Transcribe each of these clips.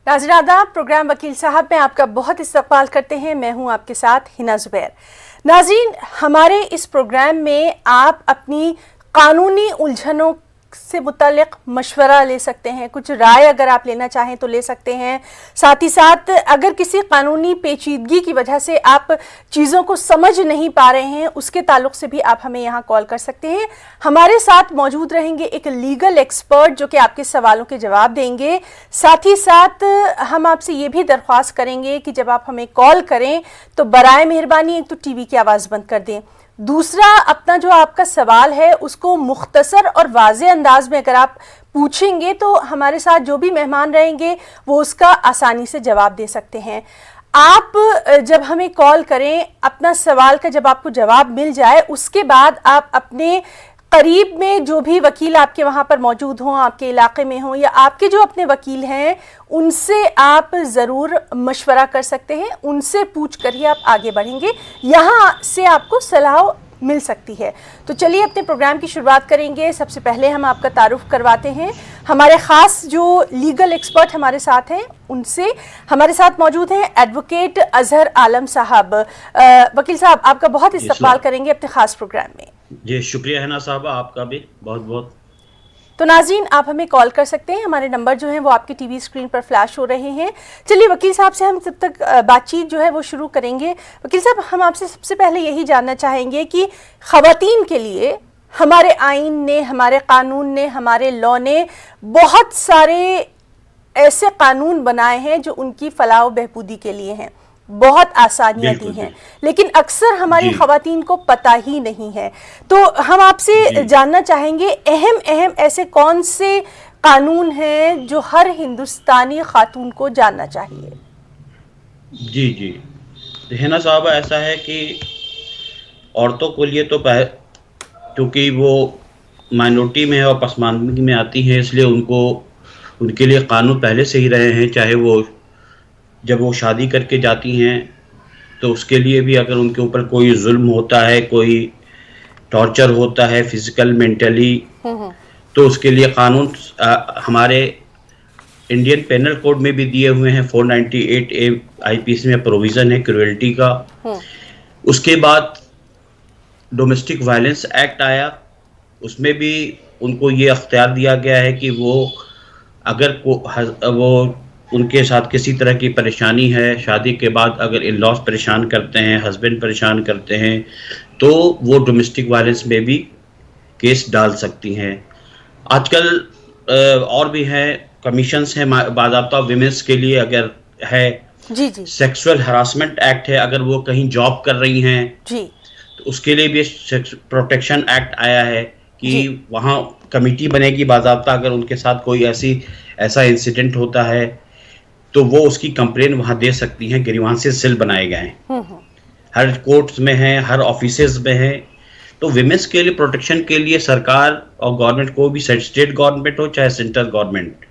नाज़रीन, प्रोग्राम वकील साहब में आपका बहुत इस्तकबाल करते हैं। मैं हूं आपके साथ हिना ज़ुबैर। नाज़रीन, हमारे इस प्रोग्राम में आप अपनी कानूनी उलझनों से मुतालिक मशवरा ले सकते हैं, कुछ राय अगर आप लेना चाहें तो ले सकते हैं। साथ ही साथ अगर किसी कानूनी पेचीदगी की वजह से आप चीज़ों को समझ नहीं पा रहे हैं, उसके ताल्लुक से भी आप हमें यहाँ कॉल कर सकते हैं। हमारे साथ मौजूद रहेंगे एक लीगल एक्सपर्ट जो कि आपके सवालों के जवाब देंगे। साथ ही साथ हम आपसे ये भी दरख्वास्त करेंगे कि जब आप हमें कॉल करें तो बराए मेहरबानी एक तो टीवी की आवाज़ बंद कर दें, दूसरा अपना जो आपका सवाल है उसको मुख्तसर और वाज़े अंदाज में अगर आप पूछेंगे तो हमारे साथ जो भी मेहमान रहेंगे वो उसका आसानी से जवाब दे सकते हैं। आप जब हमें कॉल करें, अपना सवाल का जब आपको जवाब मिल जाए उसके बाद आप अपने करीब में जो भी वकील आपके वहाँ पर मौजूद हों, आपके इलाके में हों, या आपके जो अपने वकील हैं उनसे आप ज़रूर मशवरा कर सकते हैं। उनसे पूछ कर ही आप आगे बढ़ेंगे, यहाँ से आपको सलाह मिल सकती है। तो चलिए अपने प्रोग्राम की शुरुआत करेंगे। सबसे पहले हम आपका तारुफ करवाते हैं हमारे ख़ास जो लीगल एक्सपर्ट हमारे साथ हैं उनसे। हमारे साथ मौजूद हैं एडवोकेट अजहर आलम साहब। वकील साहब, आपका बहुत इस्तकबाल करेंगे अपने ख़ास प्रोग्राम में। जी शुक्रिया हिना साहबा, आपका भी बहुत बहुत। तो नाज़रीन, आप हमें कॉल कर सकते हैं, हमारे नंबर जो हैं वो आपकी टीवी स्क्रीन पर फ्लैश हो रहे हैं। चलिए वकील साहब से हम तब तक बातचीत जो है वो शुरू करेंगे। वकील साहब, हम आपसे सबसे पहले यही जानना चाहेंगे कि ख़वातीन के लिए हमारे आइन ने, हमारे कानून ने, हमारे लॉ ने बहुत सारे ऐसे कानून बनाए हैं जो उनकी फलाह व बहबूदी के लिए हैं, बहुत आसानियां दी हैं, लेकिन अक्सर हमारी ख़वातीन को पता ही नहीं है। तो हम आपसे जानना चाहेंगे अहम ऐसे कौन से कानून हैं जो हर हिंदुस्तानी खातून को जानना चाहिए। जी जी हिना साहबा, ऐसा है कि औरतों के लिए तो क्योंकि वो माइनॉरिटी में है और पसमानदगी में आती हैं, इसलिए उनके लिए कानून पहले से ही रहे हैं। चाहे वो जब वो शादी करके जाती हैं तो उसके लिए भी अगर उनके ऊपर कोई जुल्म होता है, कोई टॉर्चर होता है फिजिकल मेंटली, तो उसके लिए कानून हमारे इंडियन पेनल कोड में भी दिए हुए हैं। 498A IPC में प्रोविज़न है क्रूएल्टी का। उसके बाद डोमेस्टिक वायलेंस एक्ट आया, उसमें भी उनको ये अख्तियार दिया गया है कि वो अगर वो उनके साथ किसी तरह की परेशानी है, शादी के बाद अगर इन लॉज परेशान करते हैं, हस्बैंड परेशान करते हैं, तो वो डोमेस्टिक वायलेंस में भी केस डाल सकती हैं। आजकल और भी हैं, कमीशंस हैं बाज़ाब्ता विमेंस के लिए अगर है। जी। सेक्सुअल हरासमेंट एक्ट है, अगर वो कहीं जॉब कर रही हैं जी, तो उसके लिए भी प्रोटेक्शन एक्ट आया है कि वहाँ कमेटी बनेगी बाज़ाब्ता, अगर उनके साथ कोई ऐसा इंसिडेंट होता है तो वो उसकी कंप्लेन वहाँ दे सकती हैं। ग्रीवांसेस सेल बनाए गए हैं, हर कोर्ट्स में हैं, हर ऑफिसेज में हैं। तो विमेंस के लिए प्रोटेक्शन के लिए सरकार और गवर्नमेंट को भी, स्टेट गवर्नमेंट हो चाहे सेंट्रल गवर्नमेंट,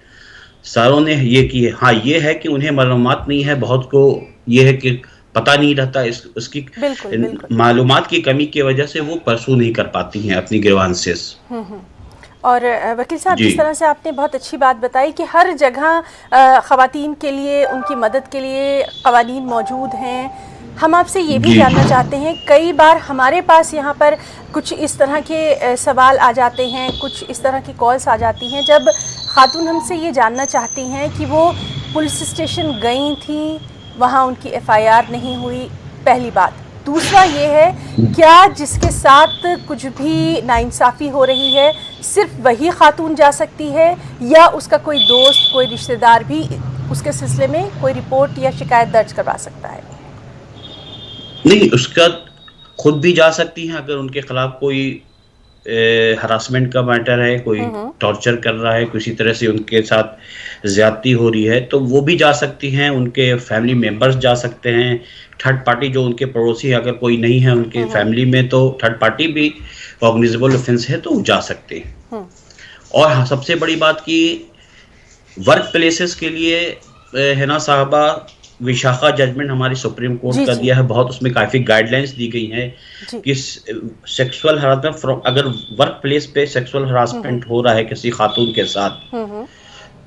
सारों ने ये की है। हाँ, ये है कि उन्हें मालूमात नहीं है, बहुत को ये है कि पता नहीं रहता, उसकी मालूमात की कमी की वजह से वो परसू नहीं कर पाती हैं अपनी ग्रीवांसेस। और वकील साहब, जिस तरह से आपने बहुत अच्छी बात बताई कि हर जगह ख़वातीन के लिए, उनकी मदद के लिए क़वानीन मौजूद हैं, हम आपसे ये भी जानना चाहते हैं, कई बार हमारे पास यहाँ पर कुछ इस तरह के सवाल आ जाते हैं, कुछ इस तरह की कॉल्स आ जाती हैं जब खातून हमसे ये जानना चाहती हैं कि वो पुलिस स्टेशन गई थी, वहाँ उनकी FIR नहीं हुई, पहली बात। दूसरा ये है, क्या जिसके साथ कुछ भी नाइंसाफ़ी हो रही है सिर्फ वही खातून जा सकती है या उसका कोई दोस्त, कोई रिश्तेदार भी उसके सिलसिले में कोई रिपोर्ट या शिकायत दर्ज करवा सकता है? नहीं, उसका खुद भी जा सकती हैं अगर उनके खिलाफ कोई हरासमेंट का मैटर है, कोई टॉर्चर कर रहा है, किसी तरह से उनके साथ ज्यादती हो रही है, तो वो भी जा सकती हैं। उनके फैमिली मेंबर्स जा सकते हैं, थर्ड पार्टी जो उनके पड़ोसी अगर कोई नहीं है उनके फैमिली में, तो थर्ड पार्टी भी कॉग्निजेबल ऑफेंस है तो जा सकते हैं। और हाँ, सबसे बड़ी बात कि वर्क प्लेसेस के लिए है ना साहबा, विशाखा जजमेंट हमारी सुप्रीम कोर्ट का दिया है, बहुत उसमें काफ़ी गाइडलाइंस दी गई हैं कि सेक्सुअल हरासमेंट, अगर वर्क प्लेस पे सेक्सुअल हरासमेंट हो रहा है किसी खातून के साथ,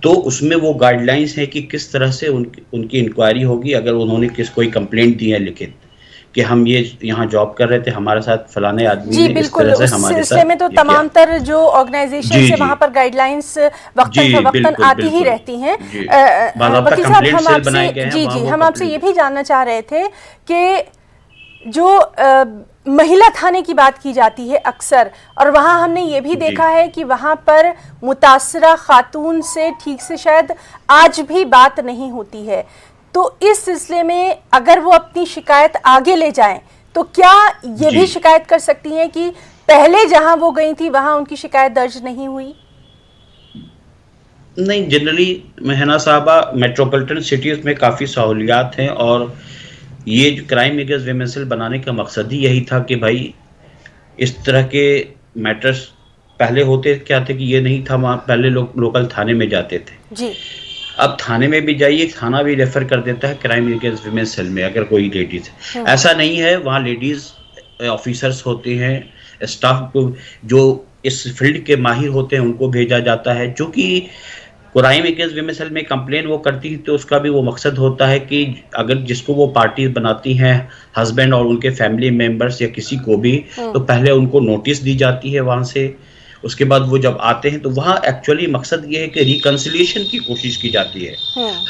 तो उसमें वो गाइडलाइंस है कि किस तरह से उनकी इंक्वायरी होगी अगर उन्होंने कोई कंप्लेंट दी है लिखित कि हम ये यहाँ जॉब कर रहे थे, हमारे साथ फलाने आदमी जी ने इस बिल्कुल, तरह से उस हमारे सिलसिले साथ में तो ये किया। तमाम तर जो ऑर्गेनाइजेशन जी से जी वहाँ पर गाइडलाइंस वक्तन जी फवक्तन बिल्कुल आती ही बिल्कुल रहती हैं। जी, बाकायदा वकील साहब, कंप्लेंट हम सेल आपसे बनाए गए हैं, जी वहाँ जी वो हम आपसे ये कंप्लेंट। भी जानना चाह रहे थे कि जो महिला थाने की बात की जाती है अक्सर, और वहाँ हमने ये भी जी देखा है कि वहाँ पर मुतासरा खातून से ठीक से शायद आज भी बात नहीं होती है। तो इस सिलसिले में अगर वो अपनी शिकायत आगे ले जाएं तो क्या ये भी जी शिकायत कर सकती हैं कि पहले जहां वो गई थी वहां उनकी शिकायत दर्ज नहीं हुई? नहीं, जनरली हिना साहबा मेट्रोपॉलिटन सिटीज़ में काफ़ी सहूलियात हैं, और ये जो क्राइम अगेंस्ट विमेन सेल बनाने का मकसद ही यही था कि भाई इस तरह के मैटर्स पहले होते क्या थे कि ये नहीं था, वहाँ पहले लोग लोकल थाने में जाते थे। जी अब थाने में भी जाइए, थाना भी रेफर कर देता है क्राइम अगेंस्ट विमेन सेल में अगर कोई लेडीज है। ऐसा नहीं है, वहाँ लेडीज ऑफिसर्स होते हैं, स्टाफ को जो इस फील्ड के माहिर होते हैं उनको भेजा जाता है, जो कि क्राइम अगेंस्ट विमेन सेल में कंप्लेन वो करती है तो उसका भी वो मकसद होता है कि अगर जिसको वो पार्टी बनाती हैं, हस्बैंड और उनके फैमिली मेम्बर्स या किसी को भी, तो पहले उनको नोटिस दी जाती है वहाँ से। उसके बाद वो जब आते हैं तो वहाँ एक्चुअली मकसद ये है कि रिकन्सिलिएशन की कोशिश की जाती है।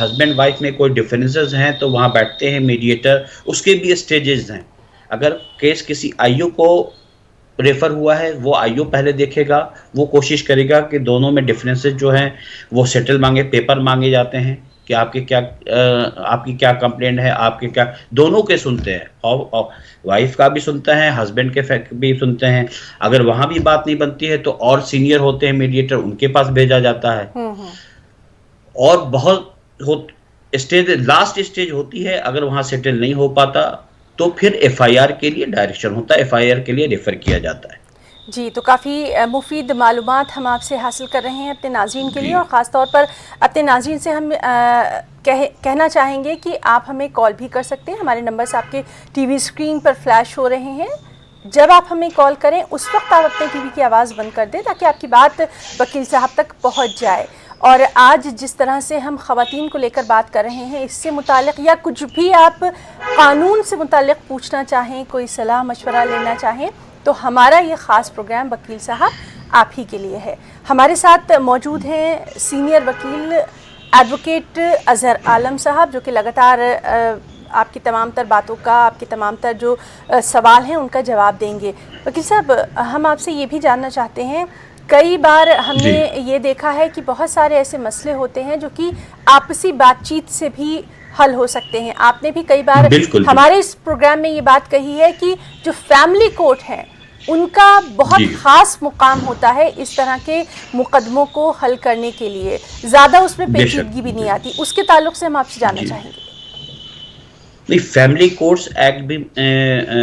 हस्बैंड वाइफ में कोई डिफरेंसेस हैं तो वहाँ बैठते हैं मीडिएटर, उसके भी स्टेजेस हैं। अगर केस किसी आईओ को रेफर हुआ है, वो आईओ पहले देखेगा, वो कोशिश करेगा कि दोनों में डिफरेंसेस जो हैं वो सेटल मांगे, पेपर मांगे जाते हैं कि आपकी क्या कंप्लेंट है, आपके क्या, दोनों के सुनते हैं, और वाइफ का भी सुनता है, हस्बैंड के भी सुनते हैं। अगर वहाँ भी बात नहीं बनती है तो और सीनियर होते हैं मीडिएटर, उनके पास भेजा जाता है। और बहुत स्टेज, लास्ट स्टेज होती है, अगर वहाँ सेटल नहीं हो पाता तो फिर एफआईआर के लिए डायरेक्शन होता है, एफआईआर के लिए रेफर किया जाता है। जी, तो काफ़ी मुफीद मालूमात हम आपसे हासिल कर रहे हैं अपने नाज़रीन के लिए, और ख़ास तौर पर अपने नाज़रीन से हम कहना चाहेंगे कि आप हमें कॉल भी कर सकते हैं। हमारे नंबर्स आपके टीवी स्क्रीन पर फ्लैश हो रहे हैं। जब आप हमें कॉल करें उस वक्त आप अपने टीवी की आवाज़ बंद कर दें ताकि आपकी बात वकील साहब तक पहुंच जाए। और आज जिस तरह से हम ख़वातीन को लेकर बात कर रहे हैं, इससे मुतालिक या कुछ भी आप कानून से मुतालिक पूछना चाहें, कोई सलाह मशवरा लेना चाहें, तो हमारा ये ख़ास प्रोग्राम वकील साहब आप ही के लिए है। हमारे साथ मौजूद हैं सीनियर वकील एडवोकेट अज़हर आलम साहब, जो कि लगातार आपकी तमाम तर बातों का, आपके तमाम तर जो सवाल हैं उनका जवाब देंगे। वकील साहब, हम आपसे ये भी जानना चाहते हैं, कई बार हमने ये देखा है कि बहुत सारे ऐसे मसले होते हैं जो कि आपसी बातचीत से भी हल हो सकते हैं। आपने भी कई बार हमारे इस प्रोग्राम में ये बात कही है कि जो फैमिली कोर्ट हैं उनका बहुत खास मुकाम होता है इस तरह के मुकदमों को हल करने के लिए, ज़्यादा उसमें पेचीदगी भी नहीं आती। उसके ताल्लुक से हम आपसे जानना चाहेंगे। नहीं, फैमिली कोर्ट्स एक्ट भी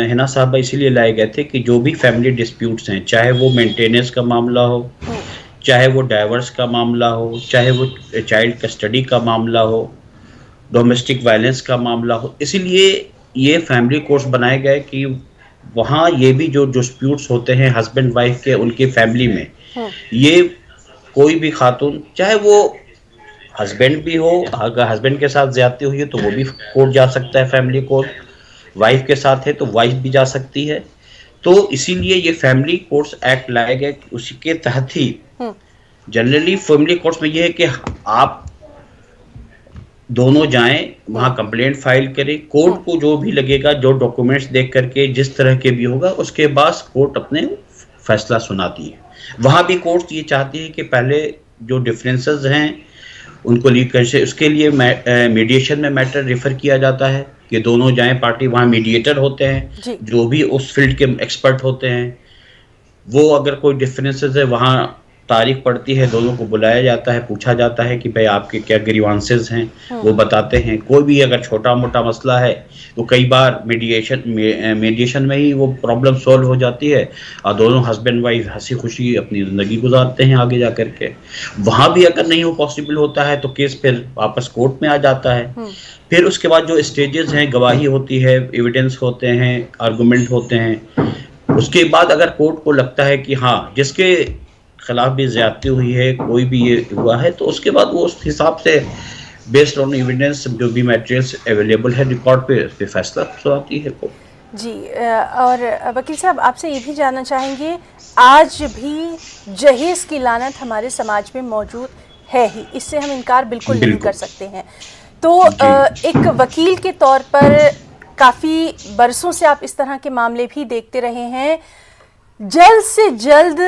हिना साहब इसीलिए लाए गए थे कि जो भी फैमिली डिस्प्यूट्स हैं, चाहे वो मेंटेनेंस का मामला हो, चाहे वो डाइवर्स का मामला हो, चाहे वो चाइल्ड कस्टडी का मामला हो, डोमेस्टिक वायलेंस का मामला हो, इसीलिए ये फैमिली कोर्ट्स बनाए गए कि वहाँ ये भी जो डिस्प्यूट्स होते हैं हस्बैंड वाइफ के, उनके फैमिली में, ये कोई भी खातून, चाहे वो हस्बैंड भी हो, अगर हस्बैंड के साथ ज्यादती हुई है तो वो भी कोर्ट जा सकता है, फैमिली कोर्ट। वाइफ के साथ है तो वाइफ भी जा सकती है। तो इसीलिए ये फैमिली कोर्ट्स एक्ट लाए गए, उसी के तहत ही जनरली फैमिली कोर्ट्स में ये है कि आप दोनों जाएं, वहाँ कंप्लेंट फाइल करें, कोर्ट को जो भी लगेगा, जो डॉक्यूमेंट्स देख करके जिस तरह के भी होगा, उसके बाद कोर्ट अपने फैसला सुनाती है। वहाँ भी कोर्ट ये चाहती है कि पहले जो डिफरेंसेस हैं उनको लीड कर से, उसके लिए मीडिएशन में मैटर रेफर किया जाता है कि दोनों जाएं पार्टी, वहाँ मीडिएटर होते हैं जो भी उस फील्ड के एक्सपर्ट होते हैं, वो अगर कोई डिफरेंसेस है वहाँ तारीख पड़ती है, दोनों को बुलाया जाता है, पूछा जाता है कि भाई आपके क्या ग्रीवांसेस हैं, वो बताते हैं। कोई भी अगर छोटा मोटा मसला है तो कई बार मीडिएशन में ही वो प्रॉब्लम सॉल्व हो जाती है और दोनों हस्बैंड वाइफ हंसी खुशी अपनी ज़िंदगी गुजारते हैं आगे जा करके। वहाँ भी अगर नहीं हो पॉसिबल होता है तो केस फिर वापस कोर्ट में आ जाता है। फिर उसके बाद जो स्टेजेस हैं, गवाही होती है, एविडेंस होते हैं, आर्गूमेंट होते हैं। उसके बाद अगर कोर्ट को लगता है कि हाँ, जिसके खिलाफ भी ज्यादती हुई है, कोई भी ये हुआ है, तो उसके बाद वो उस हिसाब से बेस्ड ऑन एविडेंस जो भी मटेरियल्स अवेलेबल है रिकॉर्ड पे, उस पे फैसला सुनाती है कोर्ट। जी और वकील साहब आपसे ये भी जानना चाहेंगे, आज भी जहेज़ की लानत हमारे समाज में मौजूद है ही, इससे हम इनकार बिल्कुल नहीं कर सकते हैं। तो जी एक वकील के तौर पर काफ़ी बरसों से आप इस तरह के मामले भी देखते रहे हैं, जल्द से जल्द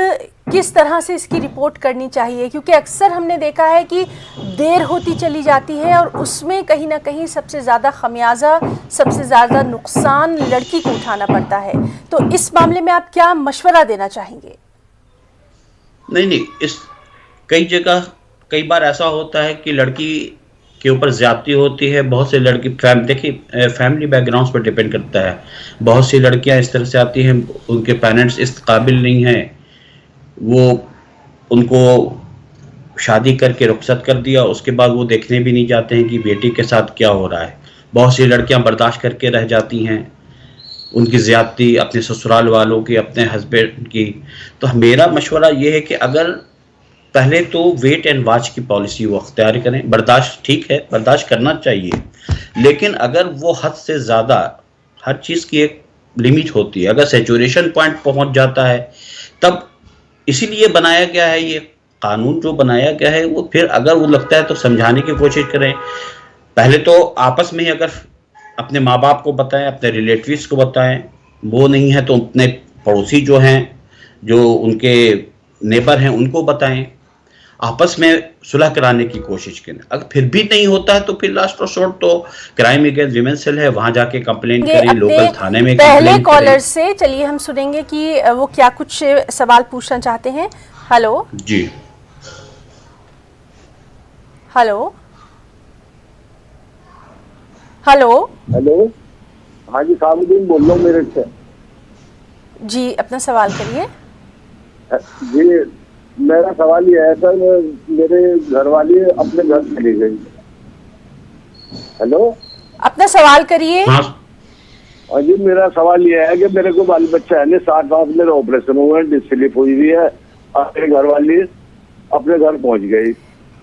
किस तरह से इसकी रिपोर्ट करनी चाहिए? क्योंकि अक्सर हमने देखा है कि देर होती चली जाती है और उसमें कहीं ना कहीं सबसे ज़्यादा खमियाजा, सबसे ज़्यादा नुकसान लड़की को उठाना पड़ता है। तो इस मामले में आप क्या मशवरा देना चाहेंगे? नहीं, इस कई जगह कई बार ऐसा होता है कि लड़की के ऊपर ज्यादती होती है। बहुत से लड़की देखिए फैमिली बैकग्राउंड्स पर डिपेंड करता है। बहुत सी लड़कियां इस तरह से आती हैं, उनके पेरेंट्स इस काबिल नहीं हैं, वो उनको शादी करके रुखसत कर दिया, उसके बाद वो देखने भी नहीं जाते हैं कि बेटी के साथ क्या हो रहा है। बहुत सी लड़कियां बर्दाश्त करके रह जाती हैं उनकी ज्यादती, अपने ससुराल वालों की, अपने हस्बैंड की। तो मेरा मशवरा ये है कि अगर पहले तो वेट एंड वॉच की पॉलिसी वो अख्तियार करें। बर्दाश्त ठीक है, बर्दाश्त करना चाहिए, लेकिन अगर वो हद से ज़्यादा, हर चीज़ की एक लिमिट होती है, अगर सैचुरेशन पॉइंट पहुंच जाता है तब, इसीलिए बनाया गया है ये कानून जो बनाया गया है, वो फिर अगर वो लगता है तो समझाने की कोशिश करें। पहले तो आपस में ही अगर अपने माँ बाप को बताएं, अपने रिलेटिव्स को बताएं, वो नहीं है तो अपने पड़ोसी जो हैं, जो उनके नेबर हैं, उनको बताएं, आपस में सुलह कराने की कोशिश करें। अगर फिर भी नहीं होता है तो फिर लास्ट रिसोर्ट तो क्राइम अगेंस्ट विमेन सेल है, वहां जाके कंप्लेंट करें, लोकल थाने में पहले कॉलर से चलिए हम सुनेंगे कि वो क्या कुछ सवाल पूछना चाहते हैं। हेलो जी, हेलो हेलो हेलो, हाँ जी, साबुद्दीन बोल रहा हूँ मेरठ से। जी अपना सवाल करिए। जी, मेरा सवाल ये है सर, मेरे घर वाली अपने घर चली गई। हेलो, अपना सवाल करिए। हाँ हाँ जी, मेरा सवाल ये है कि मेरे को बाल बच्चा है नहीं, 7 साल मेरा ऑपरेशन हुआ है, डिस्क स्लिप हुई हुई है, और मेरे घर वाली अपने घर पहुंच गई।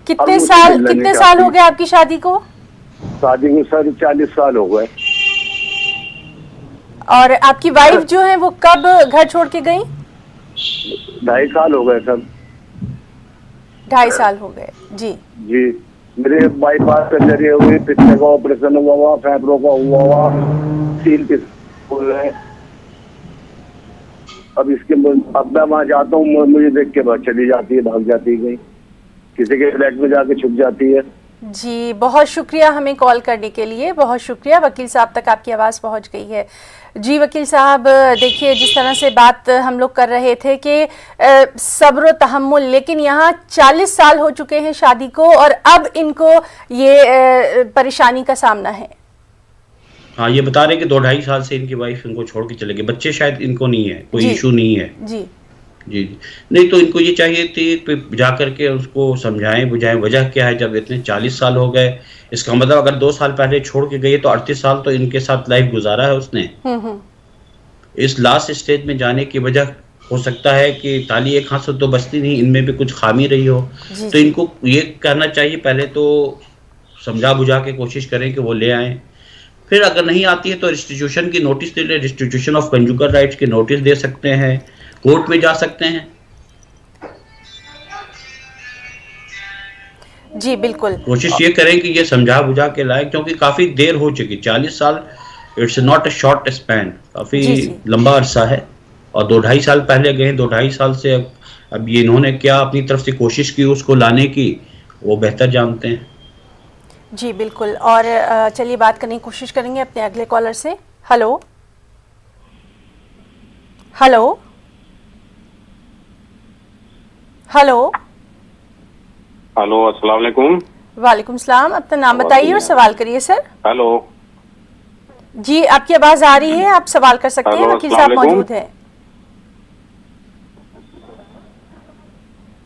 कितने साल हो गए आपकी शादी को? शादी को सर 40 साल हो गए। और आपकी वाइफ जो है वो कब घर छोड़ के गई? 2.5 साल हो गए सर। 2.5 साल हो गए। जी जी, मेरे बाईपास सर्जरी हुई, पिछले का ऑपरेशन हुआ, फेफड़ों का हुआ, 3 पीस हुए हैं। अब अब मैं वहाँ जाता हूँ, मुझे देख के बात चली जाती है, भाग जाती है, कहीं किसी के फ्लैट में जाके छुप जाती है। जी बहुत शुक्रिया हमें कॉल करने के लिए, बहुत शुक्रिया। वकील साहब तक आपकी आवाज़ पहुंच गई है। जी वकील साहब, देखिए जिस तरह से बात हम लोग कर रहे थे कि सब्र तहम्मुल, लेकिन यहाँ 40 साल हो चुके हैं शादी को और अब इनको ये परेशानी का सामना है। हाँ, ये बता रहे हैं कि 2-2.5 साल से इनकी वाइफ इनको छोड़ के चले गए। बच्चे शायद इनको नहीं है, कोई इशू नहीं है। जी जी, नहीं तो इनको ये चाहिए थी जा करके उसको समझाएं बुझाएं, वजह क्या है। जब इतने 40 साल हो गए, इसका मतलब अगर 2 साल पहले छोड़ के गई तो 38 साल तो इनके साथ लाइफ गुजारा है उसने। इस लास्ट स्टेज में जाने की वजह हो सकता है कि ताली एक हाथ से तो बचती नहीं, इनमें भी कुछ खामी रही हो। तो इनको ये करना चाहिए, पहले तो समझा बुझा के कोशिश करें कि वो ले आएं। फिर अगर नहीं आती है तो रिस्टिट्यूशन की notice they, restitution of conjugal rights की नोटिस दे सकते हैं, कोर्ट में जा सकते हैं। जी बिल्कुल, कोशिश ये करें कि ये समझा बुझा के लाए, क्योंकि काफी देर हो चुकी। 40 साल it's not a short span, काफी लंबा अरसा है। और 2-2.5 साल पहले गए, 2-2.5 साल से अब ये इन्होंने क्या अपनी तरफ से कोशिश की उसको लाने की, वो बेहतर जानते हैं। जी बिल्कुल। और चलिए बात करने की कोशिश करेंगे अपने अगले कॉलर से। हेलो हेलो हेलो हेलो, अस्सलाम वालेकुम। वालेकुम सलाम। अपना नाम बताइए और सवाल करिए सर। हेलो जी आपकी आवाज आ रही है, आप सवाल कर सकते हैं, वकील साहब मौजूद है।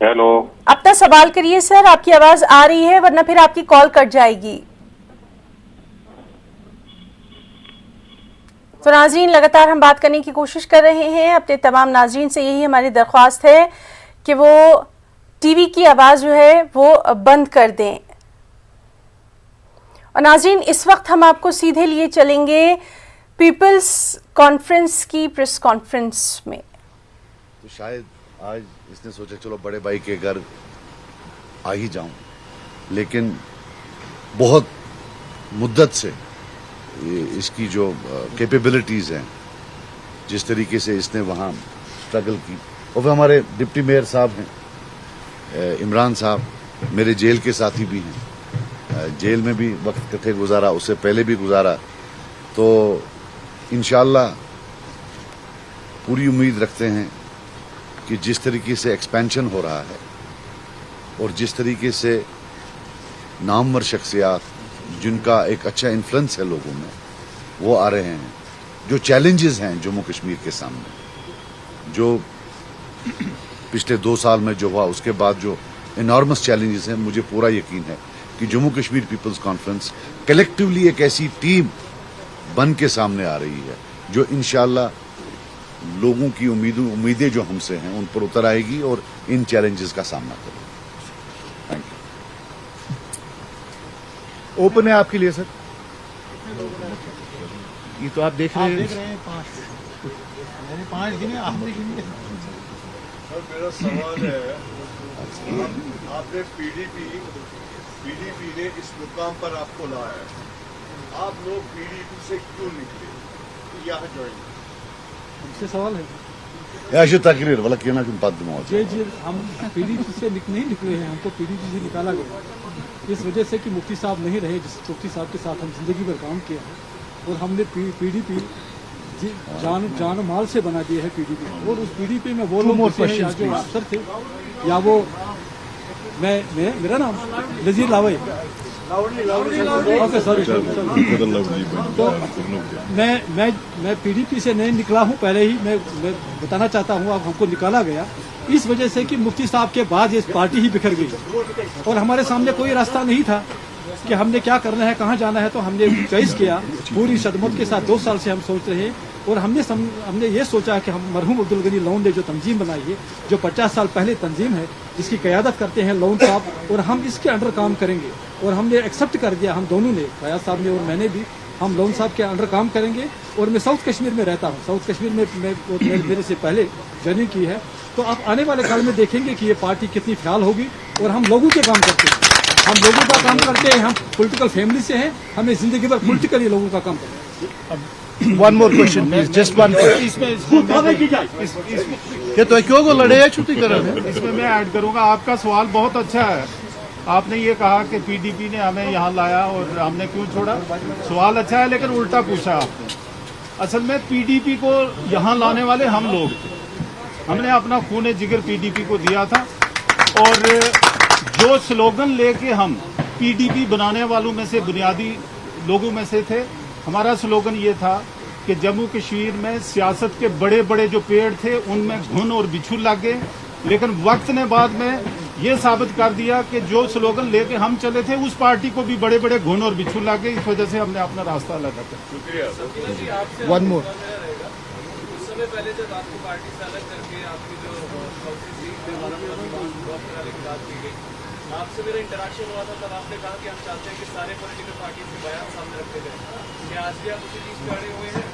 हेलो, अपना सवाल करिए सर, आपकी आवाज आ रही है, वरना फिर आपकी कॉल कट जाएगी। तो नाज़रीन, लगातार हम बात करने की कोशिश कर रहे हैं। अपने तमाम नाज़रीन से यही हमारी दरख्वास्त है कि वो टीवी की आवाज़ जो है वो बंद कर दें। और नाज़रीन, इस वक्त हम आपको सीधे लिए चलेंगे पीपल्स कॉन्फ्रेंस की प्रेस कॉन्फ्रेंस में। तो शायद आज इसने सोचा चलो बड़े भाई के घर आ ही जाऊं, लेकिन बहुत मुद्दत से इसकी जो कैपेबिलिटीज हैं, जिस तरीके से इसने वहां स्ट्रगल की, और फिर हमारे डिप्टी मेयर साहब हैं, इमरान साहब मेरे जेल के साथी भी हैं, जेल में भी वक्त इकट्ठे गुजारा, उससे पहले भी गुजारा। तो इंशाअल्लाह पूरी उम्मीद रखते हैं कि जिस तरीके से एक्सपेंशन हो रहा है और जिस तरीके से नामवर शख्सियात जिनका एक अच्छा इन्फ्लुएंस है लोगों में, वो आ रहे हैं। जो चैलेंजेस हैं जम्मू कश्मीर के सामने, जो पिछले 2 साल में जो हुआ, उसके बाद जो इनॉर्मस चैलेंजेस हैं, मुझे पूरा यकीन है कि Jammu Kashmir people's conference collectively एक ऐसी टीम बन के सामने आ रही है जो इंशाअल्लाह लोगों की उम्मीदें जो हमसे हैं उन पर उतर आएगी और इन चैलेंजेस का सामना करेगी। Thank you. ओपन है आपके लिए सर, ये तो आप देख रहे हैं। पाँच गिने आपने गिने। सर मेरा सवाल है, आपने पीडीपी ने इस मुकाम पर आपको लाया है, आप लोग पीडीपी से क्यों निकले यहाँ ज्वाइन? हमसे सवाल है या शो तकरीर वाला कहना कि बात मौत जी जी, हम पीडीपी से नहीं निकले हैं, हमको पीडीपी से निकाला गया इस वजह से कि मुफ्ती साहब नहीं रहे, जिस मुफ्ती साहब के साथ हम जिंदगी भर काम किया है, और हमने पीडीपी जान माल से बना दिया है पीडीपी। और उस पीडीपी में वो लोग जो अफसर थे, या वो मेरा नाम नजीर लावई, ओके सॉरी, तो मैं पीडीपी से नहीं निकला हूं, पहले ही मैं बताना चाहता हूं। अब हमको निकाला गया इस वजह से कि मुफ्ती साहब के बाद ये पार्टी ही बिखर गई और हमारे सामने कोई रास्ता नहीं था कि हमने क्या करना है, कहाँ जाना है। तो हमने चॉइस किया पूरी सदमत के साथ। 2 साल से हम सोच रहे हैं और हमने ये सोचा कि हम मरहूम अब्दुल गनी लोन ने जो तंजीम बनाई है, जो 50 साल पहले तंजीम है, जिसकी क़यादत करते हैं लोन साहब, और हम इसके अंडर काम करेंगे। और हमने एक्सेप्ट कर दिया, हम दोनों ने, फयाज साहब ने और मैंने भी, हम लोन साहब के अंडर काम करेंगे। और मैं साउथ कश्मीर में रहता हूँ, साउथ कश्मीर में मेरे से पहले जर्नी की है। तो आप आने वाले काल में देखेंगे कि ये पार्टी कितनी ख्याल होगी। और हम लोगों के काम करते हैं, हम लोगों का काम करते हैं, हम पॉलिटिकल फैमिली से हैं, हमें जिंदगी भर पॉलिटिकली लोगों का काम करते हैं। One more question please, just one. ये तो क्यों को लड़े हैं छुट्टी कर रहे हैं? इसमें मैं ऐड करूंगा, आपका सवाल बहुत अच्छा है। आपने ये कहा कि पीडीपी ने हमें यहाँ लाया और हमने क्यों छोड़ा। सवाल अच्छा है, लेकिन उल्टा पूछा आपने। असल में पीडीपी को यहाँ लाने वाले हम लोग थे, हमने अपना खून जिगर पीडीपी को दिया था। और जो स्लोगन लेके हम पीडीपी बनाने वालों में से, बुनियादी लोगों में से थे, हमारा स्लोगन ये था कि जम्मू कश्मीर में सियासत के बड़े बड़े जो पेड़ थे उनमें घुन और बिच्छू लग गए। लेकिन वक्त ने बाद में ये साबित कर दिया कि जो स्लोगन लेके हम चले थे उस पार्टी को भी बड़े बड़े घुन और बिच्छू लग गए। इस वजह से हमने अपना रास्ता अलग रखा। One more. समय पहले जब आपको पार्टी से अलग करके आपकी जो बात की गई, आपसे मेरा इंटरेक्शन हुआ था, तब आपने कहा कि हम चाहते हैं कि सारे पॉलिटिकल पार्टी के बयान सामने रखे जाए। क्या आज भी आप उसी चीज पे अड़े हुए हैं,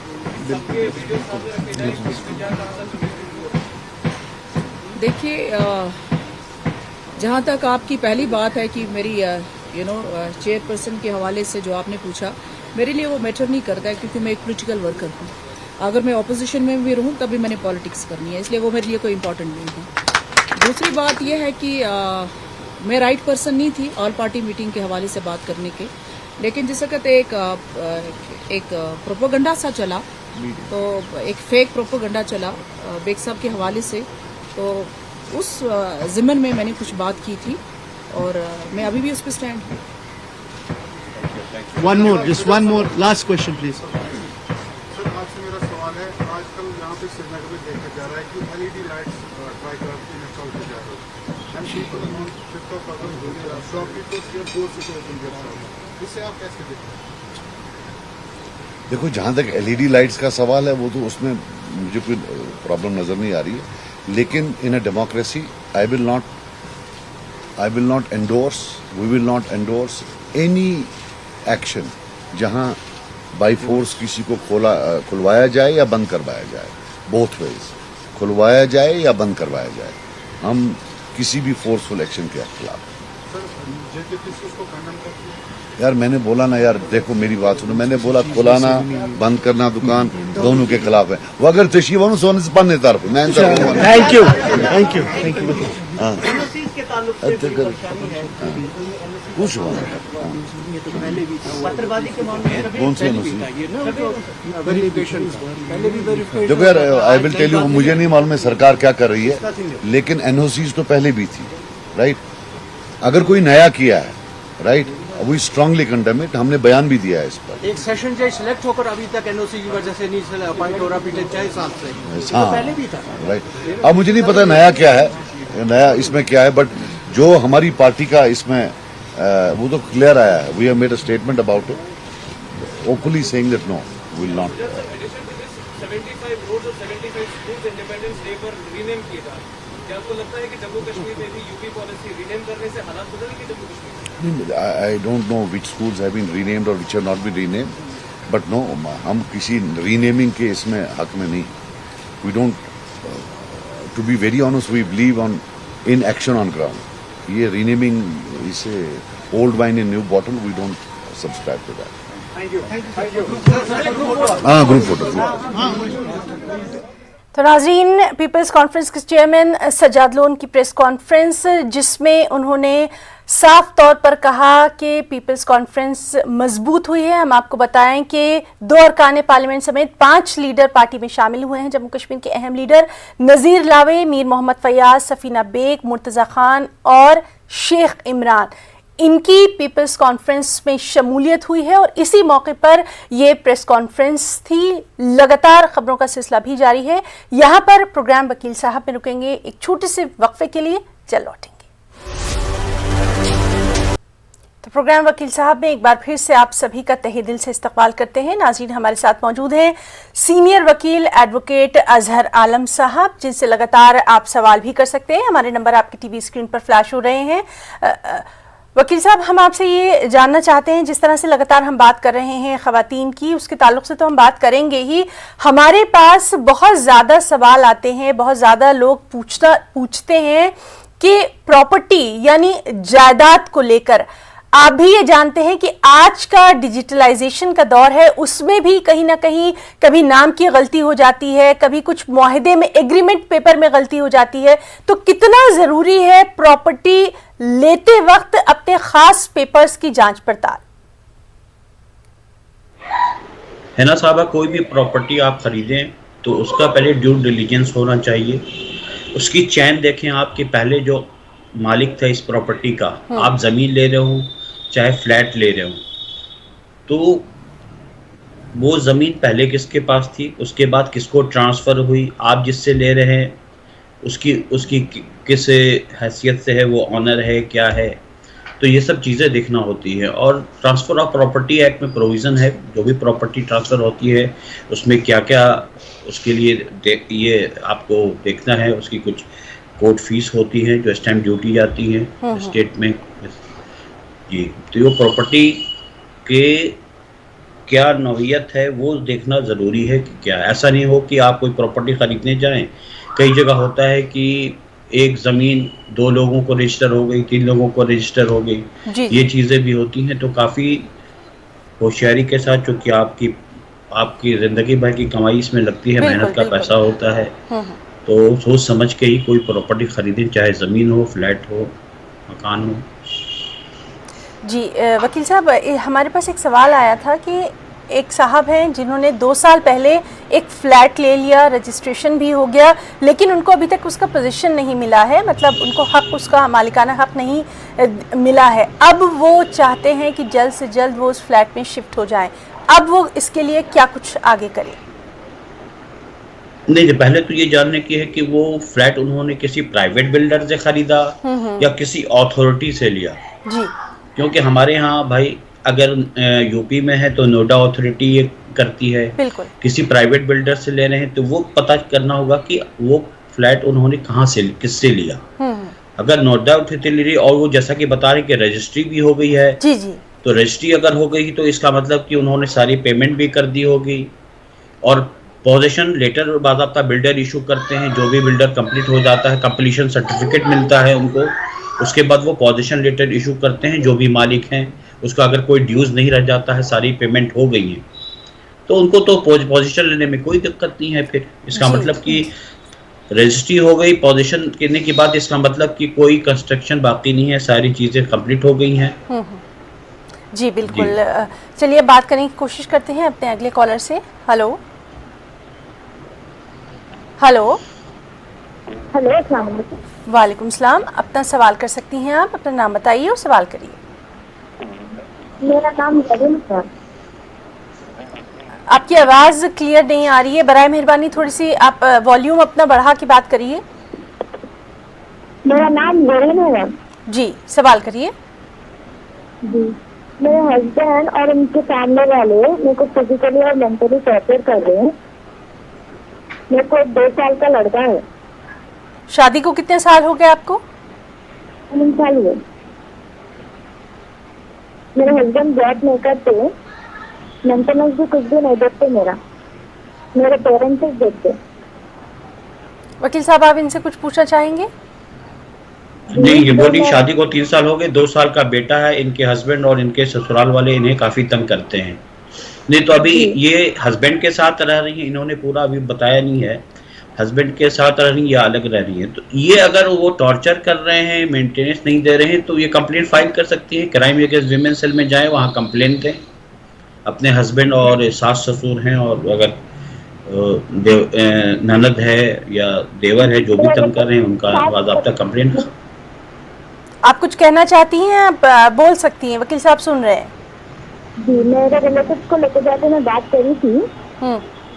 सबके वीडियो सामने रखे जाए? इसमें क्या कहा था? देखिए, जहाँ तक आपकी पहली बात है कि मेरी चेयरपर्सन के हवाले से जो आपने पूछा, मेरे लिए वो मैटर नहीं करता है, क्योंकि मैं एक पॉलिटिकल वर्कर हूँ। अगर मैं ऑपोजिशन में भी रहूँ तभी मैंने पॉलिटिक्स करनी है, इसलिए वो मेरे लिए कोई इम्पोर्टेंट नहीं है। दूसरी बात यह है कि मैं राइट पर्सन नहीं थी ऑल पार्टी मीटिंग के हवाले से बात करने के, लेकिन जिस वक्त एक प्रोपोगंडा सा चला, तो एक फेक प्रोपोगंडा चला बेग साहब के हवाले से, तो उस ज़िम्मन में मैंने कुछ बात की थी और मैं अभी भी उस पर स्टैंड हूँ। One more, just one more, last question please. Sir आपसे मेरा सवाल है, आजकल यहाँ पे श्रीनगर में देखा जा रहा है कि एलईडी लाइट्स ट्राई करके इंस्टॉल किया जा रहा है। इससे आप कैसे देखते हैं? देखो, जहां तक एलईडी लाइट्स का सवाल है, वो तो उसमें मुझे कोई प्रॉब्लम नजर नहीं आ रही है। लेकिन in a democracy I will not endorse, we will not endorse any action जहां बाई फोर्स किसी को खुलवाया जाए या बंद करवाया जाए, बोथ वेज, खुलवाया जाए या बंद करवाया जाए। हम किसी भी फोर्सफुल एक्शन के खिलाफ। यार मैंने बोला ना यार, देखो मेरी बात सुनो, मैंने बोला खुलाना बंद करना दुकान दोनों के खिलाफ है। वो अगर तशीवन सोने से पन्ने तरफ मैं थैंक यू कुछ कौन से देखो यार, आई विल टेल यू, मुझे नहीं मालूम है सरकार क्या कर रही है, लेकिन एनओसीज तो पहले भी थी, राइट। अगर कोई नया किया है, right, we strongly condemn it, हमने बयान भी दिया है इस पर। एक सेशन जज सिलेक्ट होकर अभी तक एनओसी की वजह से नहीं अपॉइंट हो रहा, पिछले 6 साल से। हाँ, पहले भी था, राइट। अब मुझे नहीं पता नया क्या है, नया इसमें क्या है, बट जो हमारी पार्टी का इसमें वो तो क्लियर आया है। We have made a statement about it, openly saying that no will not. 75 roads और 75 स्कूल्स इंडिपेंडेंस डे पर रीनेम किए जा रहे हैं। क्या आपको लगता है कि जम्मू कश्मीर में भी यूपी पॉलिसी रीनेम करने से हालात बदलेंगे Jammu Kashmir? I don't know which schools have been renamed or which have not been renamed, but no, हम किसी रीनेमिंग के इसमें हक में नहीं। We don't, to be very honest, we believe in action on ground. ये रीनेमिंग, इसे old wine in new bottle, we don't subscribe to that. हाँ, ग्रुप फोटो। तो नाज़रीन, पीपल्स कॉन्फ्रेंस के चेयरमैन सज्जाद लोन की प्रेस कॉन्फ्रेंस, जिसमें उन्होंने साफ तौर पर कहा कि पीपल्स कॉन्फ्रेंस मजबूत हुई है। हम आपको बताएं कि 2 अरकान पार्लियामेंट समेत 5 लीडर पार्टी में शामिल हुए हैं। जम्मू कश्मीर के अहम लीडर नज़ीर लावे, मीर मोहम्मद फयाज, सफीना बेग, मुर्तज़ा खान और शेख इमरान, इनकी पीपल्स कॉन्फ्रेंस में शमूलियत हुई है और इसी मौके पर यह प्रेस कॉन्फ्रेंस थी। लगातार खबरों का सिलसिला भी जारी है। यहाँ पर प्रोग्राम वकील साहब में रुकेंगे एक छोटे से वक्फे के लिए, चल लौटेंगे। तो प्रोग्राम वकील साहब में एक बार फिर से आप सभी का तहे दिल से इस्तकबाल करते हैं। नाज़रीन, हमारे साथ मौजूद हैं सीनियर वकील एडवोकेट अजहर आलम साहब, जिनसे लगातार आप सवाल भी कर सकते हैं। हमारे नंबर आपकी टीवी स्क्रीन पर फ्लैश हो रहे हैं। वकील साहब, हम आपसे ये जानना चाहते हैं, जिस तरह से लगातार हम बात कर रहे हैं ख़वातीन की, उसके ताल्लुक से तो हम बात करेंगे ही। हमारे पास बहुत ज़्यादा सवाल आते हैं, बहुत ज़्यादा लोग पूछते हैं कि प्रॉपर्टी यानी जायदाद को लेकर। आप भी ये जानते हैं कि आज का डिजिटलाइजेशन का दौर है, उसमें भी कहीं ना कहीं कभी नाम की गलती हो जाती है, कभी कुछ मुआहदे में, एग्रीमेंट पेपर में गलती हो जाती है। तो कितना ज़रूरी है प्रॉपर्टी लेते वक्त अपने खास पेपर्स की जांच पड़ताल? है ना साहबा, कोई भी प्रॉपर्टी आप खरीदें तो उसका पहले ड्यू डिलीजेंस होना चाहिए। उसकी चैन देखें, आपके पहले जो मालिक था इस प्रॉपर्टी का, आप ज़मीन ले रहे हो चाहे फ्लैट ले रहे हो, तो वो ज़मीन पहले किसके पास थी, उसके बाद किसको ट्रांसफ़र हुई, आप जिससे ले रहे हैं उसकी किस हैसियत से है, वो ऑनर है क्या है, तो ये सब चीज़ें देखना होती है। और ट्रांसफ़र ऑफ प्रॉपर्टी एक्ट में प्रोविज़न है, जो भी प्रॉपर्टी ट्रांसफ़र होती है उसमें क्या क्या उसके लिए ये आपको देखना है। उसकी कुछ कोर्ट फीस होती है जो स्टैम्प ड्यूटी जाती है स्टेट में जी। तो वो प्रॉपर्टी के क्या नौइयत है वो देखना ज़रूरी है कि क्या। ऐसा नहीं हो कि आप कोई प्रॉपर्टी ख़रीदने जाएं, कई जगह होता है कि एक ज़मीन 2 लोगों को रजिस्टर हो गई, 3 लोगों को रजिस्टर हो गई, ये चीज़ें भी होती हैं। तो काफ़ी होशियारी के साथ, चूँकि आपकी ज़िंदगी भर की कमाई इसमें लगती है, मेहनत का पैसा होता है, तो सोच समझ के ही कोई प्रॉपर्टी खरीदें, चाहे ज़मीन हो, फ्लैट हो, मकान हो। जी वकील साहब, हमारे पास एक सवाल आया था कि एक साहब हैं जिन्होंने 2 साल पहले एक फ्लैट ले लिया, रजिस्ट्रेशन भी हो गया, लेकिन उनको अभी तक उसका पोजीशन नहीं मिला है, मतलब उनको हक, उसका मालिकाना हक नहीं मिला है। अब वो चाहते हैं कि जल्द से जल्द वो उस फ्लैट में शिफ्ट हो जाएं। अब वो इसके लिए क्या कुछ आगे करें? नहीं, पहले तो ये जानने की है कि वो फ्लैट उन्होंने किसी प्राइवेट बिल्डर से खरीदा या किसी अथॉरिटी से लिया जी। क्योंकि हमारे यहाँ भाई अगर यूपी में है तो नोडा अथॉरिटी ये करती है, बिल्कुल। किसी प्राइवेट बिल्डर से ले रहे हैं तो वो पता करना होगा कि वो फ्लैट उन्होंने कहाँ से, किससे लिया। अगर नो डाउट थिल्लरी, और वो जैसा कि बता रहे कि रजिस्ट्री भी हो गई है, जी जी, तो रजिस्ट्री अगर हो गई तो इसका मतलब कि उन्होंने सारी पेमेंट भी कर दी होगी। और पोजीशन लेटर बाज़ाब्ता बिल्डर इशू करते हैं, जो भी बिल्डर कंप्लीट हो जाता है कंप्लीशन सर्टिफिकेट मिलता है उनको, उसके बाद वो पोजीशन लेटर इशू करते हैं जो भी मालिक हैं उसका, अगर कोई ड्यूज़ नहीं रह जाता है, सारी पेमेंट हो गई है, तो उनको तो पोजीशन लेने में कोई दिक्कत नहीं है। फिर इसका मतलब कि रजिस्ट्री हो गई, पोजीशन करने के बाद इसका मतलब कि कोई कंस्ट्रक्शन बाकी नहीं है, सारी चीज़ें कंप्लीट हो गई हैं। जी बिल्कुल। चलिए बात करने की कोशिश करते हैं अपने अगले कॉलर से। हेलो हेलो हेलो, अस्सलाम वालेकुम। वालेकुम सलाम। अपना सवाल कर सकती हैं आप, अपना नाम बताइए और सवाल करिए। मेरा नाम जरीन है। आपकी आवाज़ क्लियर नहीं आ रही है, बराए मेहरबानी थोड़ी सी आप वॉल्यूम अपना बढ़ा के बात करिए। मेरा नाम जरीन है। जी, सवाल करिए। जी, मेरे हस्बैंड और उनके फैमिली वाले मेरे को फिजिकली और मेंटली टॉर्चर कर रहे हैं। मेरे को 2 साल का लड़का है। शादी को कितने साल हो गए आपको? 3 साल हुए। मेरे हस्बैंड जॉब नहीं करते, मेंटेनेंस भी कुछ भी नहीं देते मेरा, मेरे पेरेंट्स ही देते। वकील साहब आप इनसे कुछ पूछना चाहेंगे? नहीं, ये बोली शादी को 3 साल हो गए, 2 साल का बेटा है, इनके हस्बैंड और इनके ससुराल वाले इन्हें काफी तंग करते हैं। नहीं तो अभी ये हस्बैंड के साथ रह रही हैं, इन्होंने पूरा अभी बताया नहीं है, हस्बैंड के साथ रह रही हैं या अलग रह रही हैं। तो ये अगर वो टॉर्चर कर रहे हैं, मेंटेनेंस नहीं दे रहे हैं, तो ये कंप्लेंट फाइल कर सकती है, क्राइम अगेंस्ट विमेन सेल में जाएं, वहाँ कंप्लेंट दें। अपने हस्बैंड और सास ससुर हैं और अगर ननद है या देवर है जो भी तंग कर रहे हैं उनका बाज़ाब्ता कंप्लेंट। आप कुछ कहना चाहती हैं? आप बोल सकती हैं, वकील साहब सुन रहे हैं। जी, मेरे रिलेटिव्स को लेकर जाके मैं बात करी थी,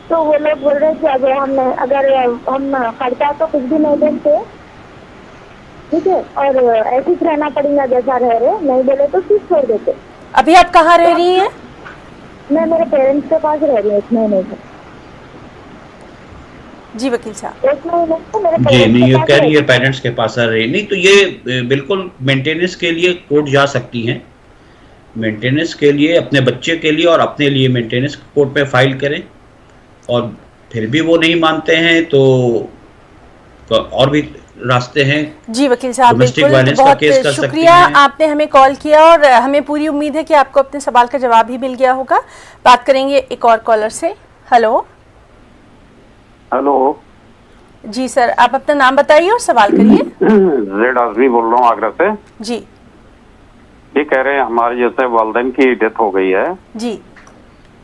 तो वो लोग बोल रहे थे अगर हम खर्चा तो कुछ भी नहीं देते, ठीक है, और ऐसे ही रहना पड़ेगा जैसा रह रहे, नहीं बोले तो फिर छोड़ देते। अभी आप कहाँ रह रही हैं? मैं मेरे पेरेंट्स के पास रह रही हूँ 1 महीने से। जी वकील साहब। 1 महीने से मेरे जी नहीं, ये कह रही है पेरेंट्स के पास रह रही, नहीं तो ये बिल्कुल मेंटेनेंस के लिए कोर्ट जा सकती हैं, मेंटेनेंस के लिए, अपने बच्चे के लिए और अपने लिए मेंटेनेंस कोर्ट पे फाइल करें, और फिर भी वो नहीं मानते हैं तो और भी रास्ते हैं। जी वकील साहब, डोमेस्टिक बिल्कुल, वायलेंस का केस कर सकती शुक्रिया, हैं। आपने हमें कॉल किया और हमें पूरी उम्मीद है कि आपको अपने सवाल का जवाब ही मिल गया होगा। बात करेंगे एक और कॉलर से। हेलो हेलो जी सर, आप अपना नाम बताइए और सवाल करिए। जेड आजमी बोल रहा हूँ आगरा से। जी, ये कह रहे हैं हमारे जैसे वालिदैन की डेथ हो गई है जी,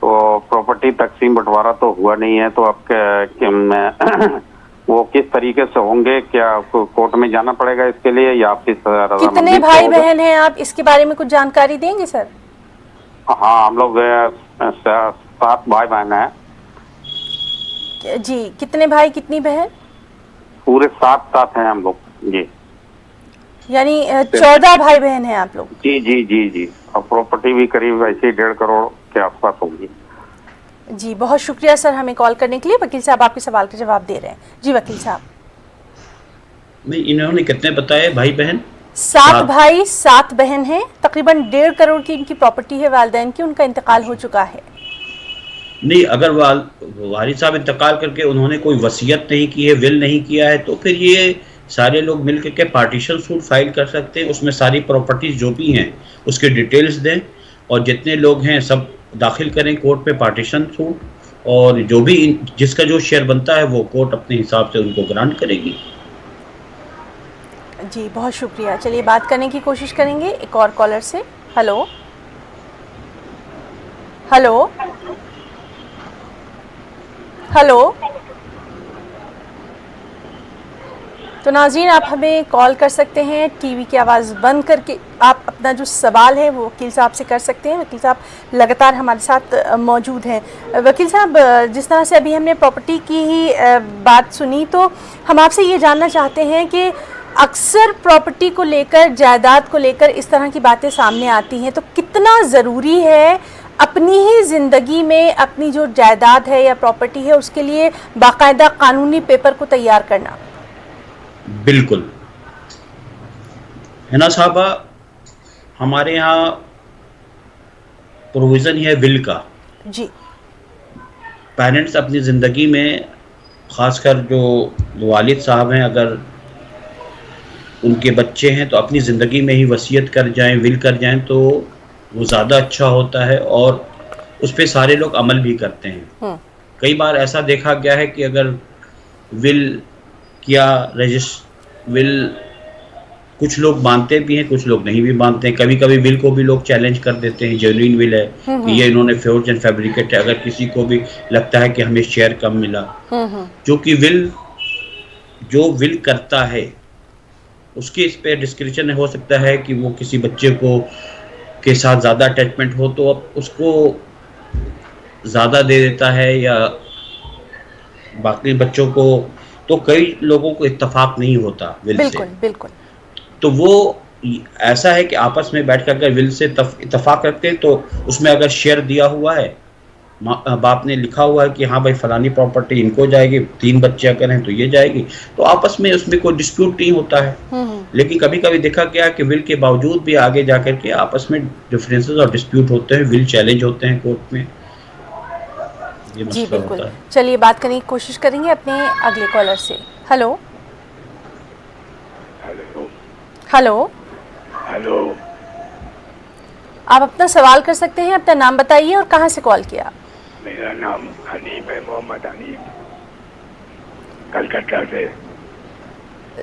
तो प्रॉपर्टी तकसीम बंटवारा तो हुआ नहीं है, तो अब वो किस तरीके से होंगे? क्या कोर्ट में जाना पड़ेगा इसके लिए या आपकी कितने भाई बहन हैं आप, इसके बारे में कुछ जानकारी देंगे सर? हाँ, हम लोग 7 भाई बहन हैं। जी, कितने भाई कितनी बहन? पूरे 7 हैं हम लोग जी। यानी 14 भाई बहन हैं आप लोग? जी जी जी जी। और प्रॉपर्टी भी करीब ऐसे 1.5 करोड़ के आसपास होगी। जी, बहुत शुक्रिया सर हमें कॉल करने के लिए। वकील साहब आपके सवाल का जवाब दे रहे हैं। जी वकील साहब। नहीं, इन्होंने कितने बताए भाई बहन? 7 भाई 7 बहन हैं, तकरीबन 1.5 करोड़ की इनकी प्रॉपर्टी है, वालिदैन की, उनका इंतकाल हो चुका है। नहीं, अगर वालिद साहब इंतकाल करके उन्होंने कोई वसीयत नहीं की है, विल नहीं किया है, तो फिर ये सारे लोग मिलकर के पार्टीशन सूट फाइल कर सकते हैं, उसमें सारी प्रॉपर्टीज जो भी हैं उसके डिटेल्स दें और जितने लोग हैं सब दाखिल करें कोर्ट पे पार्टीशन सूट, और जो भी जिसका जो शेयर बनता है वो कोर्ट अपने हिसाब से उनको ग्रांट करेगी। जी बहुत शुक्रिया। चलिए बात करने की कोशिश करेंगे एक और कॉलर से। Hello hello hello. तो नाज़रीन, आप हमें कॉल कर सकते हैं, टीवी की आवाज़ बंद करके आप अपना जो सवाल है वो वकील साहब से कर सकते हैं। वकील साहब लगातार हमारे साथ मौजूद हैं। वकील साहब, जिस तरह से अभी हमने प्रॉपर्टी की ही बात सुनी, तो हम आपसे ये जानना चाहते हैं कि अक्सर प्रॉपर्टी को लेकर, जायदाद को लेकर इस तरह की बातें सामने आती हैं, तो कितना ज़रूरी है अपनी ही ज़िंदगी में अपनी जो जायदाद है या प्रॉपर्टी है उसके लिए बाकायदा कानूनी पेपर को तैयार करना? बिल्कुल हिना साहबा, हमारे यहाँ प्रोविज़न है विल का जी। पेरेंट्स अपनी ज़िंदगी में, ख़ासकर जो वालिद साहब हैं, अगर उनके बच्चे हैं तो अपनी ज़िंदगी में ही वसीयत कर जाएं, विल कर जाएं तो वो ज़्यादा अच्छा होता है और उस पे सारे लोग अमल भी करते हैं। कई बार ऐसा देखा गया है कि अगर विल किया, विल कुछ लोग मानते भी हैं, कुछ लोग नहीं भी मानते हैं। कभी कभी विल को भी लोग चैलेंज कर देते हैं, जेन्युइन विल है कि ये इन्होंने फोर्ज एंड फैब्रिकेट है। अगर किसी को भी लगता है कि हमें शेयर कम मिला, जो कि जो विल करता है उसके इस पे डिस्क्रिप्शन हो सकता है कि वो किसी बच्चे को के साथ ज़्यादा अटैचमेंट हो तो अब उसको ज़्यादा दे देता है, या बाकी बच्चों को, तो कई लोगों को इत्तेफाक नहीं होता विल से। बिल्कुल बिल्कुल। तो वो ऐसा है कि आपस में बैठ कर अगर विल से इत्तेफाक रखते हैं तो उसमें अगर शेयर दिया हुआ है, बाप ने लिखा हुआ है कि हाँ भाई फलानी प्रॉपर्टी इनको जाएगी, 3 बच्चे अगर हैं तो ये जाएगी, तो आपस में उसमें कोई डिस्प्यूट नहीं होता है। लेकिन कभी कभी देखा गया कि विल के बावजूद भी आगे जाकर के आपस में डिफरेंसेस और डिस्प्यूट होते हैं, विल चैलेंज होते हैं कोर्ट में। ये जी मसला बिल्कुल। होता है। चलिए बात करने की कोशिश करेंगे अपने अगले कॉलर से। हेलो हेलो हेलो, आप अपना सवाल कर सकते हैं, अपना नाम बताइए और कहाँ से कॉल किया। मेरा नाम हनीफ है, मोहम्मद हनीफ, कलकत्ता से।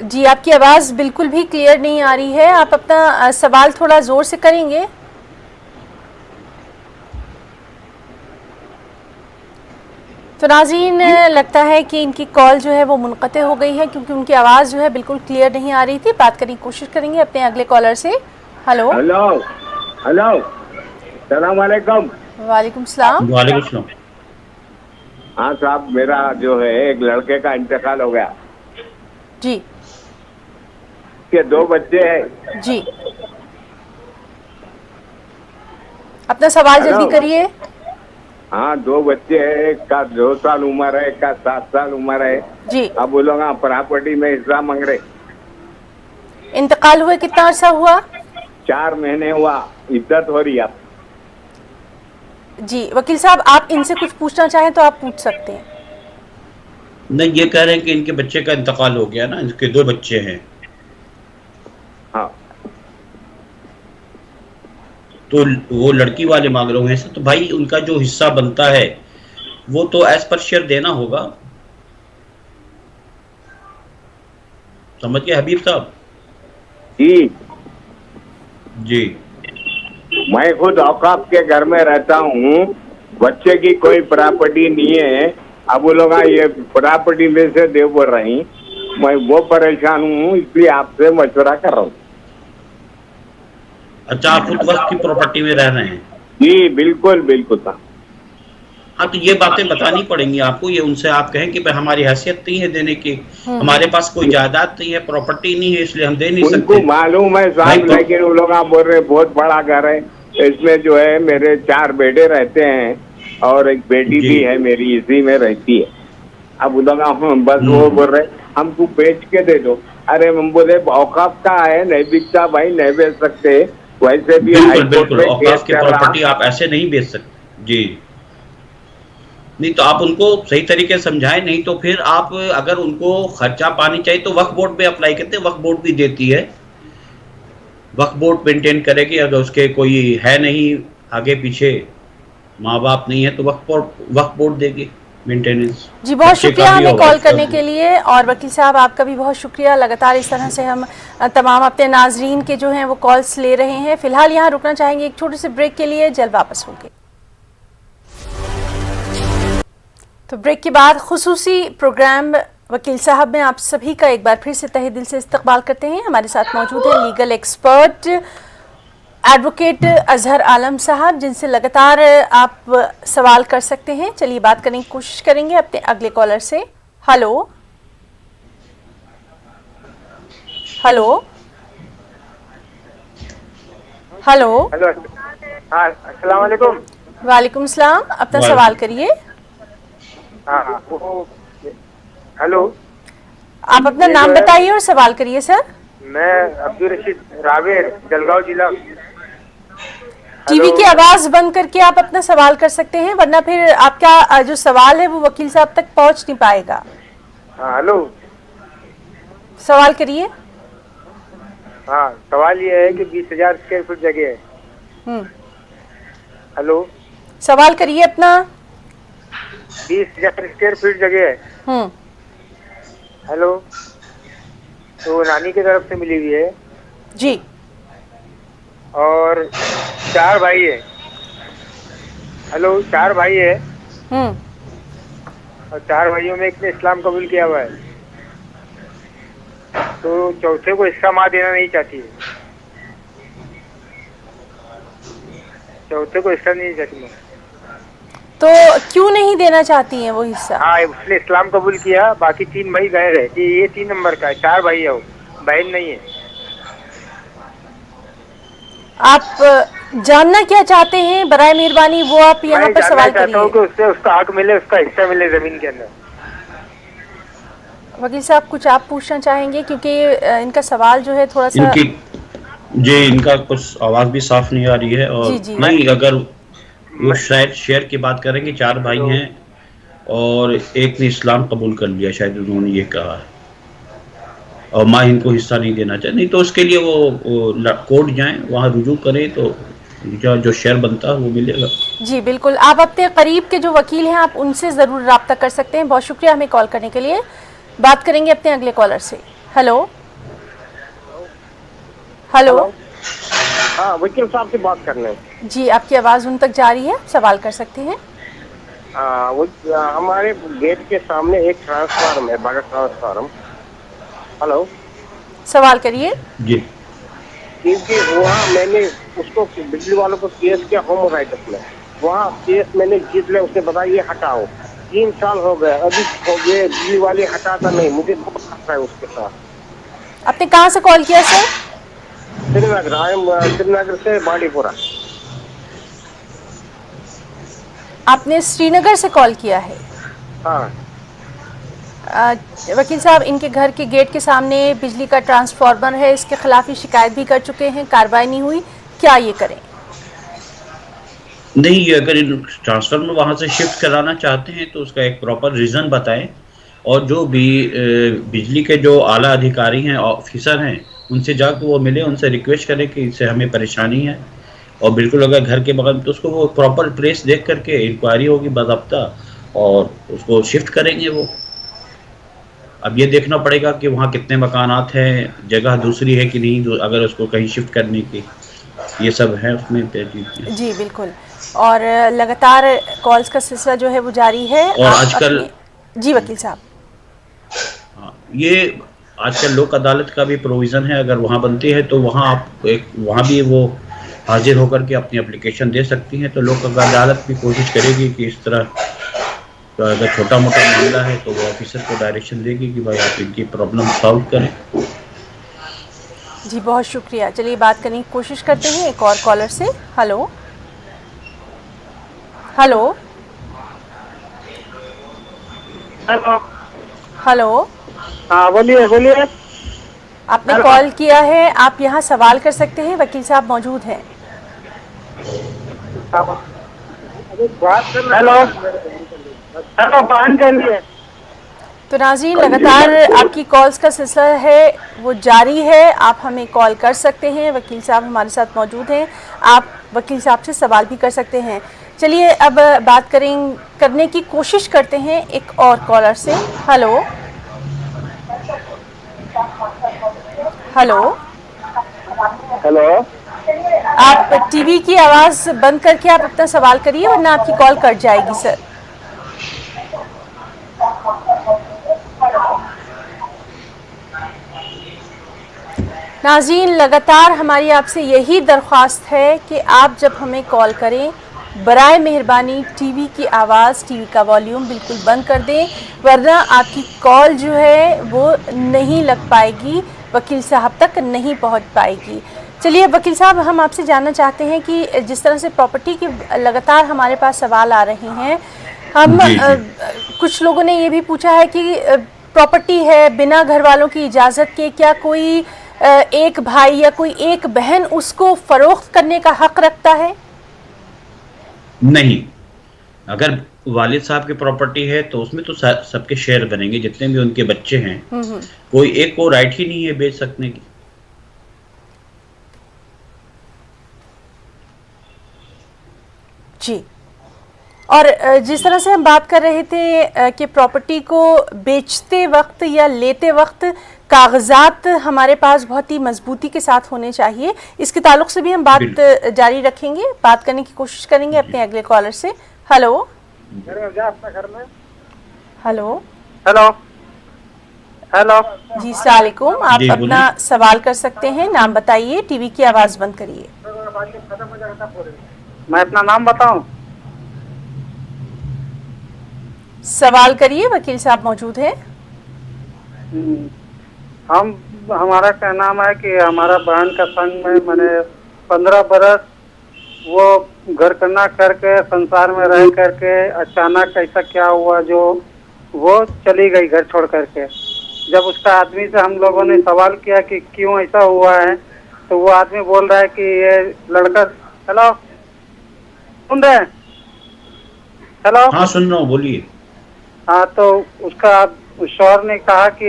जी आपकी आवाज़ बिल्कुल भी क्लियर नहीं आ रही है, आप अपना सवाल थोड़ा ज़ोर से करेंगे। तो नाज़रीन, लगता है कि इनकी कॉल जो है वो मुनक़ते हो गई है क्योंकि उनकी आवाज़ जो है बिल्कुल क्लियर नहीं आ रही थी। बात करने की कोशिश करेंगे अपने अगले कॉलर से। हेलो हेलो हेलो, सलाम वालेकुम। वालेकुम सलाम। वालेकुम सलाम। हाँ साहब, मेरा जो है एक लड़के का इंतकाल हो गया जी। के 2 बच्चे हैं जी, अपना सवाल जल्दी करिए। हाँ, 2 बच्चे हैं, एक का 2 साल उम्र है, एक का 7 साल उम्र है जी। अब वो लोग प्रॉपर्टी में हिस्सा मांग रहे। इंतकाल हुए कितना अर्सा हुआ? 4 महीने हुआ, इज्जत हो रही है। जी वकील साहब, आप इनसे कुछ पूछना चाहें तो आप पूछ सकते हैं। नहीं, ये कह रहे हैं कि इनके बच्चे का इंतकाल हो गया ना, इनके 2 बच्चे हैं। हाँ, तो वो लड़की वाले मांग रहे हैं, तो भाई उनका जो हिस्सा बनता है वो तो एज पर शेयर देना होगा। समझ गए हबीब साहब? जी जी। मैं खुद औकाफ के घर में रहता हूँ, बच्चे की कोई प्रॉपर्टी नहीं है। अब वो लोग ये प्रॉपर्टी में से दे बोल रही, मैं वो परेशान हूँ, इसलिए आपसे मशवरा कर रहा हूँ। अच्छा, आप खुद वक्त की प्रॉपर्टी में रह रहे हैं? जी बिल्कुल बिल्कुल। हाँ, तो ये बातें बतानी पड़ेंगी आपको। ये उनसे आप कहें कि हमारी हैसियत नहीं है देने की, हमारे पास कोई जायदाद नहीं है, प्रॉपर्टी नहीं है, इसलिए हम दे नहीं सकते। उनको मालूम है साहब, लेकिन वो लोग बोल रहे बहुत बड़ा घर है, इसमें जो है मेरे 4 बेटे रहते हैं और एक बेटी भी है मेरी, इसी में रहती है। अब वो लोग बस वो बोल रहे हमको बेच के दे दो। अरे हम बोले औकाफ का है, नहीं बिकता भाई, नहीं बेच सकते। वैसे भी बिल्कुल, औकाफ की प्रॉपर्टी आप ऐसे नहीं बेच सकते। जी नहीं, तो आप उनको सही तरीके से समझाएं, नहीं तो फिर आप अगर उनको खर्चा पानी चाहिए तो वक्फ बोर्ड में अप्लाई करते हैं, वक्फ बोर्ड भी देती है। वक्फ बोर्ड मेंटेन करेगी, अगर उसके कोई है नहीं आगे पीछे, माँ बाप नहीं है, तो वक्फ बोर्ड देगी मेंटेनेंस। जी बहुत शुक्रिया हमें कॉल करने के लिए, और वकील साहब आपका भी बहुत शुक्रिया। लगातार इस तरह से हम तमाम अपने नाजरीन के जो हैं वो कॉल्स ले रहे हैं। फिलहाल यहाँ रुकना चाहेंगे एक छोटे से ब्रेक के लिए, जल्द वापस होंगे। तो ब्रेक के बाद खुसूसी प्रोग्राम वकील साहब में आप सभी का एक बार फिर से तहे दिल से इस्तकबाल करते हैं। हमारे साथ मौजूद है लीगल एक्सपर्ट एडवोकेट अजहर आलम साहब, जिनसे लगातार आप सवाल कर सकते हैं। चलिए बात करने की कोशिश करेंगे अपने अगले कॉलर से। हेलो हेलो हेलो हेलो, हाँ अस्सलाम वालेकुम। वालेकुम सलाम, अपना सवाल करिए। हाँ हेलो, आप अपना नाम बताइए और सवाल करिए सर। मैं अब्दुल रशीद रावेर, जलगांव जिला। टीवी की आवाज बंद करके आप अपना सवाल कर सकते हैं, वरना फिर आपका जो सवाल है वो वकील साहब तक पहुंच नहीं पाएगा। हाँ हेलो। सवाल करिए। हाँ सवाल ये है कि 20,000 स्क्वायर फीट जगह है। हेलो। सवाल करिए अपना। 20,000 स्क्वायर फीट जगह है। हेलो। तो नानी की तरफ से मिली हुई है जी, और 4 भाई है। हेलो, 4 भाई है और 4 भाइयों में एक ने इस्लाम कबूल किया हुआ है, तो चौथे को हिस्सा माँ देना नहीं चाहती है। चौथे को हिस्सा नहीं चाहती माँ। तो क्यों नहीं देना चाहती हैं वो हिस्सा? हाँ, उसने इस्लाम कबूल किया, बाकी 3 भाई गए है कि ये 3 नंबर का है, 4 भाई है, वो बहन नहीं है। आप जानना क्या चाहते हैं? बराए मेहरबानी वो आप यहाँ पर सवाल करिए। कि उससे उसका हक मिले, उसका हिस्सा मिले जमीन के अंदर। वकील साहब कुछ आप पूछना चाहेंगे, क्योंकि इनका सवाल जो है थोड़ा सा इनका कुछ आवाज भी साफ नहीं आ रही है। और जी। नहीं, अगर वो शायद शेयर की बात करेंगे, 4 भाई हैं और एक ने इस्लाम कबूल कर लिया, शायद उन्होंने ये कहा है, और माँ इनको हिस्सा नहीं देना चाहती। नहीं तो उसके लिए वो कोर्ट जाएं, वहाँ रुजू करें तो जो शेयर बनता है वो मिलेगा। जी बिल्कुल, आप अपने करीब के जो वकील हैं आप उनसे ज़रूर रब्ता कर सकते हैं। बहुत शुक्रिया हमें कॉल करने के लिए। बात करेंगे अपने अगले कॉलर से। Hello hello. हाँ, वकील साहब से बात करना है। जी, आपकी आवाज़ उन तक जा रही है, सवाल कर सकते हैं। हमारे गेट के सामने एक ट्रांसफार्म है, बड़ा ट्रांसफार्म। हेलो, सवाल करिए। जी। क्योंकि वहाँ मैंने उसको बिजली वालों को केस किया होम राइटर्स में, वहाँ केस मैंने जीत लिया, उसने बताया ये हटाओ। 3 साल हो गए, अभी ये बिजली वाले हटाता नहीं, मुझे बहुत खतरा है उसके साथ। आपने कहाँ से कॉल किया सर? श्रीनगर से बांडीपुरा। आपने श्रीनगर से कॉल किया है? हाँ। वकील साहब, इनके घर के गेट के सामने बिजली का ट्रांसफार्मर है, इसके खिलाफ ही शिकायत भी कर चुके हैं, कार्रवाई नहीं हुई, क्या ये करें? नहीं, अगर ट्रांसफार्मर वहाँ से शिफ्ट कराना चाहते हैं तो उसका एक प्रॉपर रीज़न बताएं, और जो भी बिजली के जो आला अधिकारी हैं, ऑफिसर हैं, उनसे जाकर वो मिले, उनसे रिक्वेस्ट करें कि इससे हमें परेशानी है, और बिल्कुल अगर घर के बगल में तो उसको वो प्रॉपर प्लेस देख करके इंक्वायरी होगी बाज़ाब्ता, और उसको शिफ्ट करेंगे वो। अब ये देखना पड़ेगा कि वहाँ कितने मकानात हैं, जगह दूसरी है कि नहीं, अगर उसको कहीं शिफ्ट करने की, ये सब है उसमें। जी बिल्कुल, और लगातार कॉल्स का सिलसिला जो है वो जारी है। और आजकल जी वकील साहब, ये आजकल लोक अदालत का भी प्रोविज़न है, अगर वहाँ बनती है तो वहाँ आप वहाँ भी वो हाजिर होकर के अपनी एप्लीकेशन दे सकती हैं। तो लोक अदालत भी कोशिश करेगी कि इस तरह, तो अगर छोटा मोटा मामला है तो वो ऑफिसर को डायरेक्शन देगी कि भाई आप इनकी प्रॉब्लम सॉल्व करें। जी बहुत शुक्रिया। चलिए बात करने की कोशिश करते हैं एक और कॉलर से। Hello hello hello hello. हाँ बोलिए बोलिए। आपने कॉल किया है, आप यहाँ सवाल कर सकते हैं, वकील साहब मौजूद हैं। हेलो हेलो, बात करिए। तो नाज़रीन, लगातार आपकी कॉल्स का सिलसिला है वो जारी है, आप हमें कॉल कर सकते हैं, वकील साहब हमारे साथ मौजूद हैं, आप वकील साहब से सवाल भी कर सकते हैं। चलिए अब बात करने की कोशिश करते हैं एक और कॉलर से। Hello hello hello. आप टीवी की आवाज़ बंद करके आप अपना सवाल करिए, वरना आपकी कॉल कट जाएगी सर। नाज़रीन, लगातार हमारी आपसे यही दरख्वास्त है कि आप जब हमें कॉल करें, बराए मेहरबानी टीवी की आवाज़, टीवी का वॉल्यूम बिल्कुल बंद कर दें, वरना आपकी कॉल जो है वो नहीं लग पाएगी, वकील साहब तक नहीं पहुंच पाएगी। चलिए वकील साहब, हम आपसे जानना चाहते हैं कि जिस तरह से प्रॉपर्टी की लगातार हमारे पास सवाल आ रहे हैं, हम कुछ लोगों ने ये भी पूछा है कि प्रॉपर्टी है बिना घर वालों की इजाज़त के, क्या कोई एक भाई या कोई एक बहन उसको फरोख्त करने का हक रखता है? नहीं, अगर वालिद साहब की प्रॉपर्टी है तो उसमें तो सबके शेयर बनेंगे, जितने भी उनके बच्चे हैं। कोई एक को राइट ही नहीं है बेच सकने की। जी, और जिस तरह से हम बात कर रहे थे कि प्रॉपर्टी को बेचते वक्त या लेते वक्त कागजात हमारे पास बहुत ही मजबूती के साथ होने चाहिए, इसके ताल्लुक से भी हम बात जारी रखेंगे, बात करने की कोशिश करेंगे अपने अगले कॉलर से। हेलो घर में हेलो हेलो हेलो जी, अस्सलाम वालेकुम। आप अपना सवाल कर सकते हैं, नाम बताइए, टीवी की आवाज़ बंद करिए। मैं अपना नाम बताऊं? सवाल करिए, वकील साहब मौजूद है। हमारा क्या नाम है कि हमारा बहन का संग में मैंने 15 बरस वो घर करना करके संसार में रह करके अचानक ऐसा क्या हुआ जो वो चली गई घर छोड़ करके। जब उसका आदमी से हम लोगों ने सवाल किया कि क्यों ऐसा हुआ है, तो वो आदमी बोल रहा है कि ये लड़का, हेलो सुन रहे हैं? हेलो, हाँ सुन रहा हूँ, बोलिए। हाँ, तो उसका शौहर ने कहा कि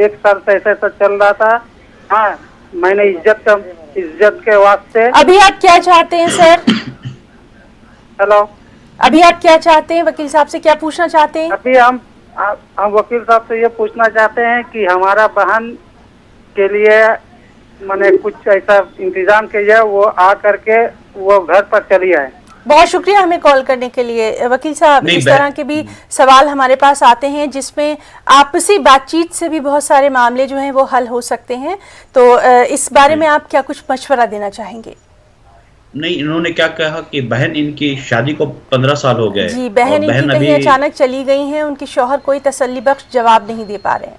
1 साल से ऐसा चल रहा था। हाँ, मैंने इज्जत के वास्ते। अभी आप क्या चाहते हैं सर? हेलो, अभी आप क्या चाहते हैं? वकील साहब से क्या पूछना चाहते हैं? अभी हम वकील साहब से ये पूछना चाहते हैं कि हमारा बहन के लिए मैंने कुछ ऐसा इंतजाम किया, वो आ करके वो घर पर चली आए। बहुत शुक्रिया हमें कॉल करने के लिए। वकील साहब, इस तरह के भी सवाल हमारे पास आते हैं जिसमें आपसी बातचीत से भी बहुत सारे मामले जो हैं वो हल हो सकते हैं, तो इस बारे में आप क्या कुछ मशवरा देना चाहेंगे? नहीं, इन्होंने क्या कहा कि बहन इनकी शादी को 15 साल हो गए। जी, बहन इनकी कहीं अचानक चली गई हैं, उनके शौहर कोई तसल्ली बख्श जवाब नहीं दे पा रहे हैं।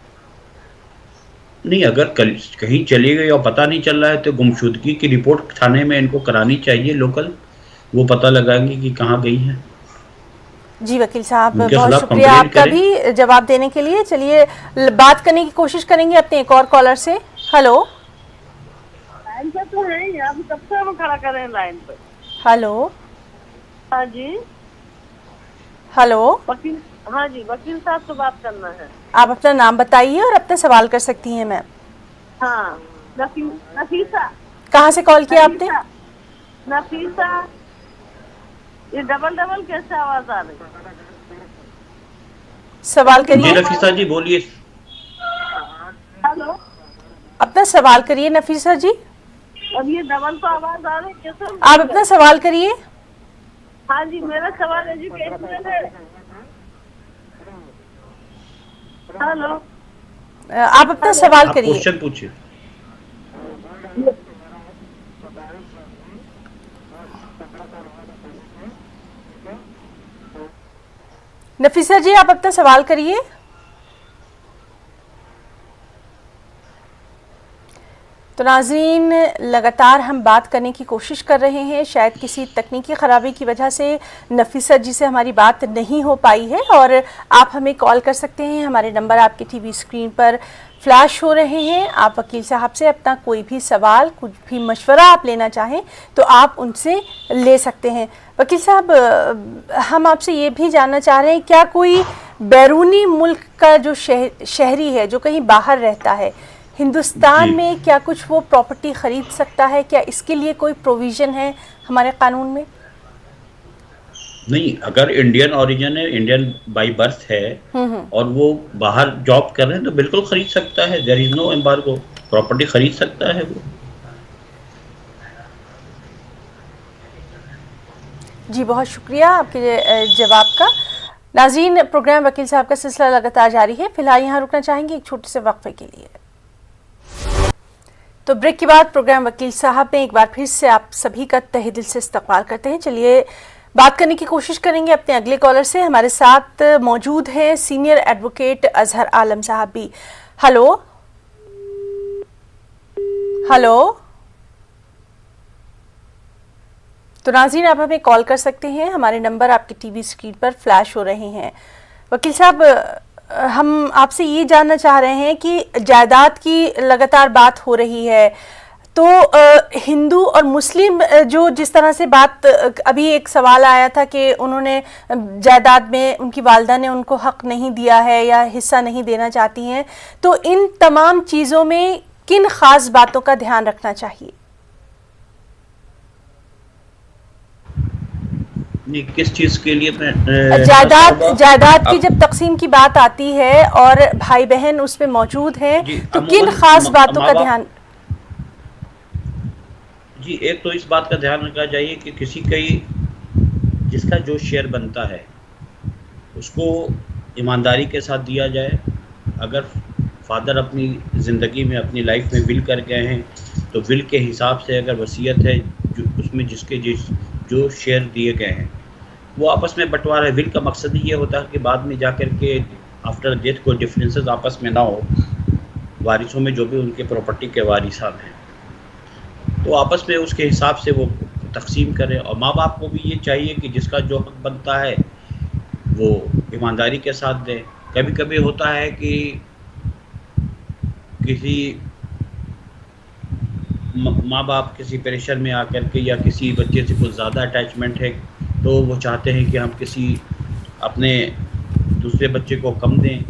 नहीं, अगर कहीं चली गई और पता नहीं चल रहा है तो गुमशुदगी की रिपोर्ट थाने में इनको करानी चाहिए लोकल, वो पता लगाएंगे कि कहाँ गई है। जी वकील साहब, बहुत शुक्रिया आपका भी जवाब देने के लिए। चलिए बात करने की कोशिश करेंगे अपने एक और कॉलर से। हेलो, लाइन पे तो है ही, आप कब से हम खड़ा करें लाइन पे? हेलो, हाँ जी, हेलो वकील, हाँ जी, वकील साहब से बात करना है। आप अपना नाम बताइए और अपना सवाल कर सकती हैं मैम। हाँ, नफीसा। कहाँ से कॉल किया आपने? नफीसा। ये डबल कैसे आवाज आ रही है? सवाल करिए नफीसा जी, बोलिए। हेलो, अपना सवाल करिए नफीसा जी। अब ये डबल तो आवाज आ रही है, कैसे? आप अपना सवाल करिए। हाँ जी, मेरा सवाल एजुकेशनल है। हेलो, आप अपना सवाल करिए। क्वेश्चन पूछिए। नफीसा जी, आप अपना सवाल करिए। तो नाज़रीन, लगातार हम बात करने की कोशिश कर रहे हैं, शायद किसी तकनीकी ख़राबी की वजह से नफीसा जी से हमारी बात नहीं हो पाई है, और आप हमें कॉल कर सकते हैं। हमारे नंबर आपके टीवी स्क्रीन पर फ्लैश हो रहे हैं। आप वकील साहब से अपना कोई भी सवाल, कुछ भी मशवरा आप लेना चाहें तो आप उनसे ले सकते हैं। वकील साहब, हम आपसे ये भी जानना चाह रहे हैं, क्या कोई बैरूनी मुल्क का जो शहरी है, जो कहीं बाहर रहता है, हिंदुस्तान में क्या कुछ वो प्रॉपर्टी ख़रीद सकता है? क्या इसके लिए कोई प्रोविज़न है हमारे कानून में? नहीं, अगर इंडियन ओरिजिन है, इंडियन बाई बर्थ है और वो बाहर जॉब कर रहे हैं तो बिल्कुल खरीद सकता है। There is no embargo, property खरीद सकता है वो। जी, बहुत शुक्रिया आपके जवाब का। नाज़रीन, प्रोग्राम वकील साहब का सिलसिला लगातार जारी है। फिलहाल यहाँ रुकना चाहेंगे एक छोटे से वक्फे के लिए। तो ब्रेक के बाद प्रोग्राम वकील साहब में एक बार फिर से आप सभी का तहे दिल से इस्तकबाल करते हैं। चलिए बात करने की कोशिश करेंगे अपने अगले कॉलर से। हमारे साथ मौजूद हैं सीनियर एडवोकेट अजहर आलम साहब भी। हेलो हेलो, तो नाज़रीन, आप हमें कॉल कर सकते हैं। हमारे नंबर आपके टीवी स्क्रीन पर फ्लैश हो रहे हैं। वकील साहब, हम आपसे ये जानना चाह रहे हैं कि जायदाद की लगातार बात हो रही है, तो हिंदू और मुस्लिम जो जिस तरह से बात, अभी एक सवाल आया था कि उन्होंने जायदाद में उनकी वालिदा ने उनको हक नहीं दिया है या हिस्सा नहीं देना चाहती हैं, तो इन तमाम चीज़ों में किन खास बातों का ध्यान रखना चाहिए? किस चीज के लिए? जायदाद की जब तकसीम की बात आती है और भाई बहन उसमें मौजूद हैं, तो किन खास बातों का ध्यान? जी, एक तो इस बात का ध्यान रखना चाहिए कि किसी जिसका जो शेयर बनता है उसको ईमानदारी के साथ दिया जाए। अगर फादर अपनी ज़िंदगी में, अपनी लाइफ में विल कर गए हैं, तो विल के हिसाब से अगर वसीयत है उसमें जिसके जो शेयर दिए गए हैं वो आपस में बंटवारा है। विल का मकसद ही ये होता है कि बाद में जाकर के आफ्टर डेथ कोई डिफरेंसेस आपस में ना हो, वारिसों में जो भी उनके प्रॉपर्टी के वारिसान हैं तो आपस में उसके हिसाब से वो तकसीम करें। और माँ बाप को भी ये चाहिए कि जिसका जो हक बनता है वो ईमानदारी के साथ दें। कभी कभी होता है कि किसी माँ बाप किसी परेशान में आकर के या किसी बच्चे से कुछ ज़्यादा अटैचमेंट है तो वो चाहते हैं कि हम किसी अपने दूसरे बच्चे को कम दें,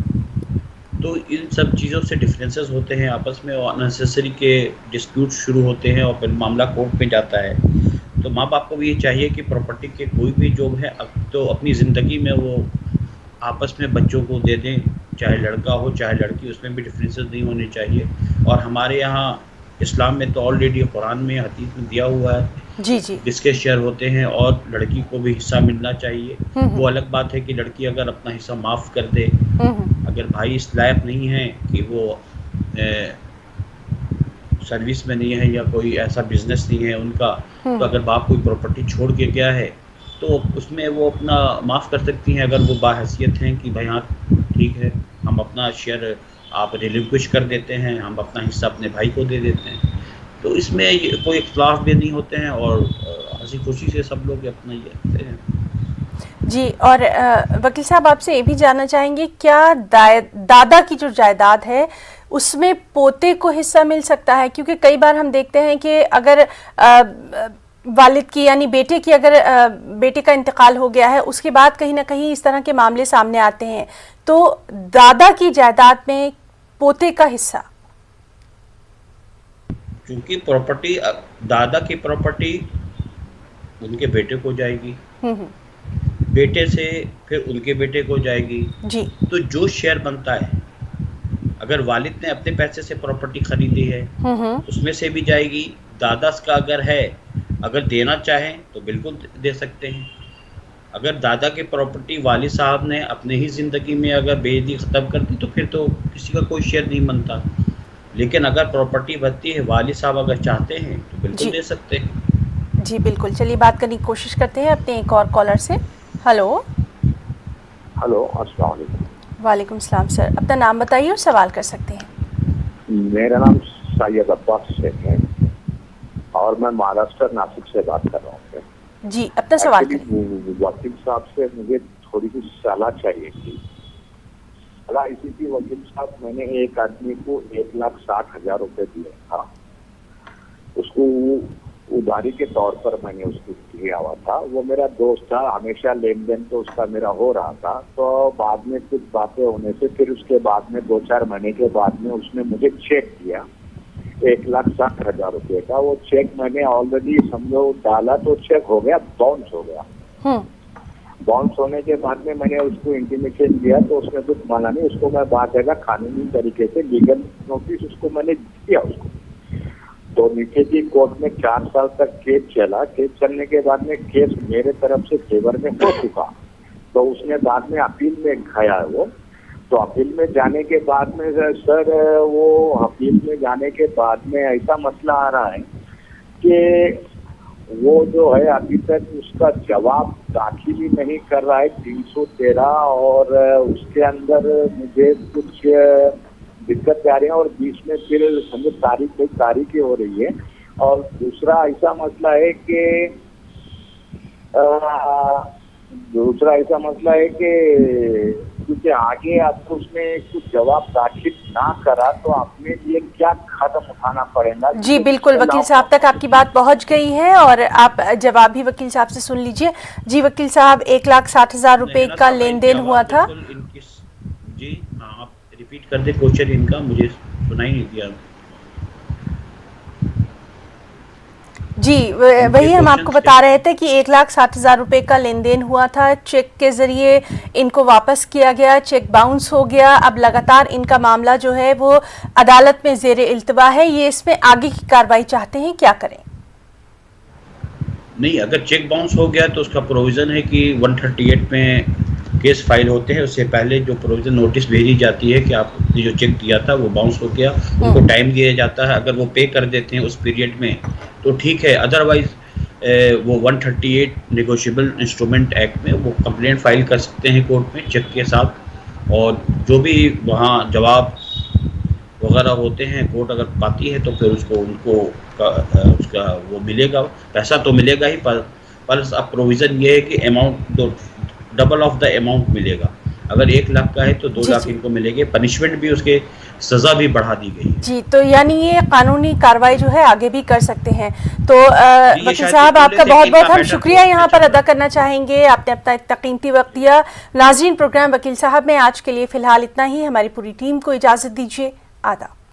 तो इन सब चीज़ों से डिफरेंसेस होते हैं आपस में और अननेसेसरी के डिस्प्यूट शुरू होते हैं और फिर मामला कोर्ट में जाता है। तो माँ बाप को भी ये चाहिए कि प्रॉपर्टी के कोई भी जो है तो अपनी ज़िंदगी में वो आपस में बच्चों को दे दें, चाहे लड़का हो चाहे लड़की, उसमें भी डिफरेंसेस नहीं होने चाहिए। और हमारे यहाँ इस्लाम में तो ऑलरेडी कुरान में हदीस में दिया हुआ है जी जी जिसके शेयर होते हैं और लड़की को भी हिस्सा मिलना चाहिए। वो अलग बात है कि लड़की अगर अपना हिस्सा माफ़ कर दे, अगर भाई इस लायक नहीं है कि वो सर्विस में नहीं है या कोई ऐसा बिजनेस नहीं है उनका, तो अगर बाप कोई प्रॉपर्टी छोड़ के गया है तो उसमें वो अपना माफ़ कर सकती हैं अगर वो बाहैसियत हैं कि भाई हाँ ठीक है हम अपना शेयर आप रिलिंक्विश कर देते हैं, हम अपना हिस्सा अपने भाई को दे देते हैं। तो इसमें कोई इख्तिलाफ भी नहीं होते हैं और हंसी खुशी से सब लोग अपना ये रखते हैं। जी, और वकील साहब आपसे ये भी जानना चाहेंगे, क्या दादा की जो जायदाद है उसमें पोते को हिस्सा मिल सकता है? क्योंकि कई बार हम देखते हैं कि अगर वालिद की यानी बेटे की अगर बेटे का इंतकाल हो गया है उसके बाद कहीं ना कहीं इस तरह के मामले सामने आते हैं, तो दादा की जायदाद में पोते का हिस्सा, क्योंकि प्रॉपर्टी दादा की प्रॉपर्टी उनके बेटे को जाएगी, बेटे से फिर उनके बेटे को जाएगी जी। तो जो शेयर बनता है अगर वालिद ने अपने पैसे से प्रॉपर्टी खरीदी है उसमें से भी जाएगी। दादा का अगर है, अगर देना चाहें तो बिल्कुल दे सकते हैं। अगर दादा की प्रॉपर्टी वालिद साहब ने अपने ही ज़िंदगी में अगर बेदी ख़त्म कर दी तो फिर तो किसी का कोई शेयर नहीं बनता। लेकिन अगर प्रॉपर्टी बनती है, वालिद साहब अगर चाहते हैं तो बिल्कुल दे सकते हैं। जी बिल्कुल, चलिए बात करने की कोशिश करते हैं अपने एक और कॉलर से। हेलो अस्सलाम वालेकुम। वालेकुम सलाम सर, अपना नाम बताइए और सवाल कर सकते हैं। मेरा नाम सैयद अब्बास शेख है और मैं महाराष्ट्र नासिक से बात कर रहा हूँ। जी, अपना सवाल करें। वकील साहब से मुझे थोड़ी सी सलाह चाहिए थी। सलाह इसी थी वकील साहब, मैंने एक आदमी को 1,60,000 रुपए दिए था, उसको उधारी के तौर पर मैंने उसको दिया हुआ था। वो मेरा दोस्त था, हमेशा लेन देन तो उसका मेरा हो रहा था। तो बाद में कुछ बातें होने से फिर उसके बाद में 2-4 महीने के बाद में उसने मुझे चेक दिया 1,60,000 रुपए का। वो चेक मैंने ऑलरेडी समझो डाला तो चेक हो गया, बाउंस हो गया। बाउंस होने के बाद में मैंने उसको इंटीमेशन दिया तो उसने कुछ माना नहीं। उसको मैं बाकायदा कानूनी तरीके से लीगल नोटिस उसको मैंने दिया उसको। तो नीचे की कोर्ट में 4 साल तक केस चला। केस चलने के बाद में केस मेरे तरफ से फेवर में हो चुका, तो उसने बाद में अपील में गया वो। तो अपील में जाने के बाद में सर वो अपील में जाने के बाद में ऐसा मसला आ रहा है कि वो जो है अभी तक उसका जवाब दाखिल ही नहीं कर रहा है 313, और उसके अंदर मुझे कुछ दिक्कत आ रही है और बीच में फिर समझो तारीख हो रही है। और दूसरा ऐसा मसला है कि क्योंकि आगे आपको उसमें कुछ जवाब दाखिल ना करा तो अपने लिए क्या कदम उठाना पड़ेगा। जी बिल्कुल, वकील साहब तक आपकी बात पहुंच गई है और आप जवाब भी वकील साहब से सुन लीजिए। जी वकील साहब, 1,60,000 रुपए का लेन देन हुआ था। जी हाँ, आप रिपीट कर दे क्वेश्चन इनका, मुझे सुनाई नहीं दिया। जी वही हम आपको बता रहे थे कि 1,60,000 रुपए का लेन देन हुआ था, चेक के जरिए इनको वापस किया गया, चेक बाउंस हो गया। अब लगातार इनका मामला जो है वो अदालत में ज़ेर इल्तवा है। ये इसमें आगे की कार्रवाई चाहते हैं, क्या करें? नहीं, अगर चेक बाउंस हो गया तो उसका प्रोविज़न है कि 138 में केस फाइल होते हैं, उससे पहले जो प्रोविज़न नोटिस भेजी जाती है कि आपने जो चेक दिया था वो बाउंस हो गया, उनको टाइम दिया जाता है। अगर वो पे कर देते हैं उस पीरियड में तो ठीक है, अदरवाइज वो 138 नेगोशिएबल इंस्ट्रूमेंट एक्ट में वो कंप्लेंट फाइल कर सकते हैं कोर्ट में चेक के साथ, और जो भी वहाँ जवाब वगैरह होते हैं कोर्ट अगर पाती है तो फिर उसको उनको उसका वो मिलेगा, पैसा तो मिलेगा ही, पर अब प्रोविज़न ये है कि amount double of the amount मिलेगा। अगर 1 लाख का है तो 2 लाख इनको मिलेंगे। पनिशमेंट भी, उसके सज़ा भी बढ़ा दी गई है। जी, तो यानी ये कानूनी कार्रवाई जो है आगे भी कर सकते हैं। तो वकील साहब, आपका बहुत बहुत हम शुक्रिया यहाँ पर अदा करना चाहेंगे, आपने अपना इतना कीमती वक्त दिया। नाज़रीन, प्रोग्राम वकील साहब में आज के लिए फ़िलहाल इतना ही। हमारी पूरी टीम को इजाज़त दीजिए। आदाब।